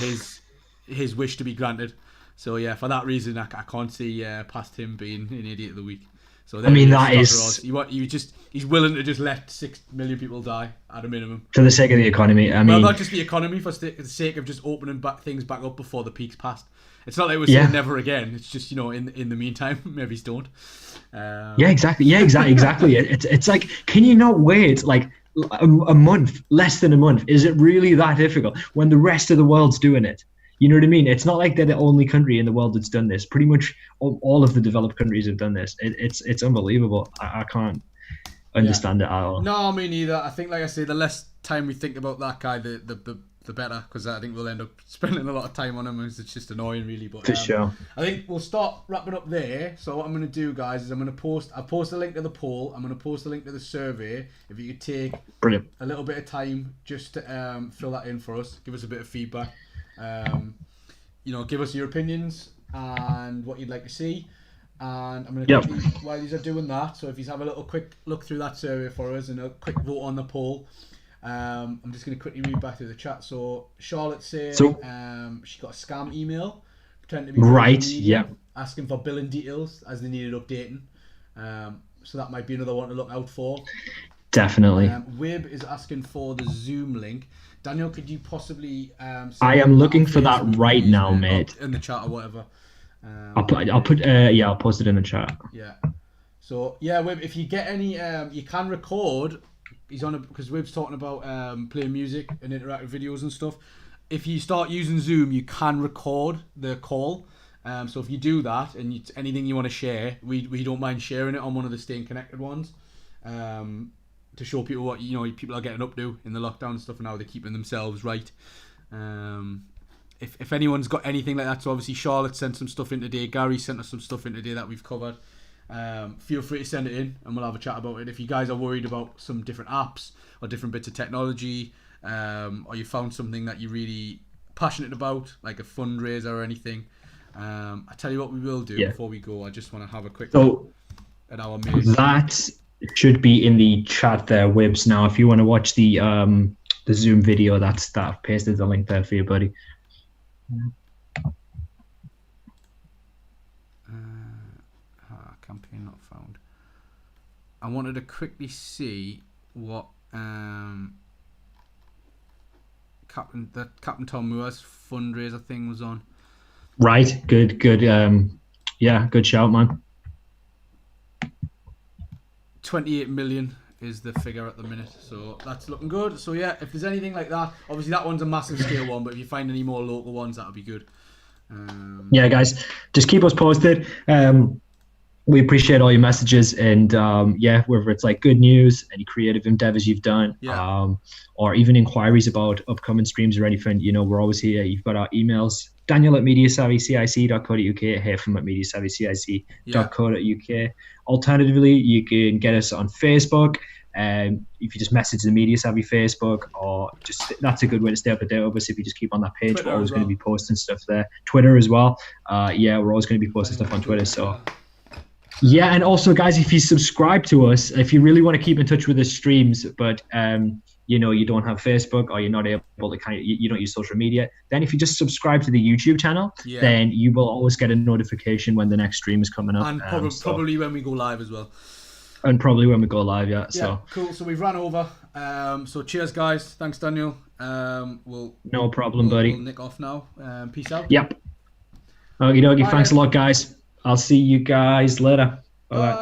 his wish to be granted. So for that reason, I can't see past him being an Idiot of the Week. So I mean, that is he's willing to just let 6 million people die at a minimum for the sake of the economy. I mean, not just the economy, for the sake of just opening things back up before the peak's passed. It's not like we're saying never again. It's just in the meantime, maybe don't. Exactly. It's like, can you not wait like a month, less than a month? Is it really that difficult when the rest of the world's doing it? You know what I mean? It's not like they're the only country in the world that's done this. Pretty much all of the developed countries have done this. It's unbelievable. I can't understand it at all. No, me neither. I think, like I say, the less time we think about that guy, the better, because I think we'll end up spending a lot of time on him, and it's just annoying, really. But for sure, I think we'll start wrapping up there. So what I'm going to do, guys, is I'll post a link to the poll. I'm going to post a link to the survey. If you could take a little bit of time just to fill that in for us, give us a bit of feedback. Give us your opinions and what you'd like to see. And I'm going to quickly, while these are doing that, so if you have a little quick look through that survey for us and a quick vote on the poll. I'm just going to quickly read back through the chat. So Charlotte said she got a scam email pretending to be right, media, asking for billing details as they needed updating. So that might be another one to look out for. Definitely. Wib is asking for the Zoom link. Daniel, could you possibly? I am looking for that right now, mate. In the chat or whatever. I'll post it in the chat. Yeah. So yeah, Wib, if you get any, you can record. He's on because Wib's talking about playing music and interactive videos and stuff. If you start using Zoom, you can record the call. So if you do that and anything you want to share, we don't mind sharing it on one of the Staying Connected ones. To show people what people are getting up to in the lockdown and stuff, and how they're keeping themselves right. If anyone's got anything like that, so obviously Charlotte sent some stuff in today, Gary sent us some stuff in today that we've covered. Feel free to send it in and we'll have a chat about it. If you guys are worried about some different apps or different bits of technology, or you found something that you're really passionate about, like a fundraiser or anything, I tell you what we will do before we go. I just want to have a quick look at our main. That should be in the chat there, Wibs. Now, if you want to watch the Zoom video, I've pasted the link there for you, buddy. Campaign not found. I wanted to quickly see what Captain Tom Moore's fundraiser thing was on. Right, good. Yeah, good shout, man. 28 million is the figure at the minute, so that's looking good. So yeah, if there's anything like that, obviously that one's a massive scale one, but if you find any more local ones, that'll be good. Yeah, guys, just keep us posted. We appreciate all your messages, and whether it's like good news, any creative endeavors you've done, or even inquiries about upcoming streams or anything, we're always here. You've got our emails, daniel@mediasavvycic.co.uk, hayfrom@mediasavvycic.co.uk. Alternatively, you can get us on Facebook. If you just message the Media Savvy Facebook, or that's a good way to stay up to date with us. If you just keep on that page, Twitter, we're always going to be posting stuff there. Twitter as well. We're always going to be posting stuff on Twitter. So. Yeah, and also, guys, if you subscribe to us, if you really want to keep in touch with the streams, but you don't have Facebook, or you're not able to you don't use social media, then if you just subscribe to the YouTube channel, then you will always get a notification when the next stream is coming up. And probably when we go live as well. And probably when we go live, So cool. So we've ran over. So cheers, guys. Thanks, Daniel. No problem, buddy. We'll nick off now. Peace out. Yep. Okie dokie. Thanks a lot, guys. I'll see you guys later. Bye.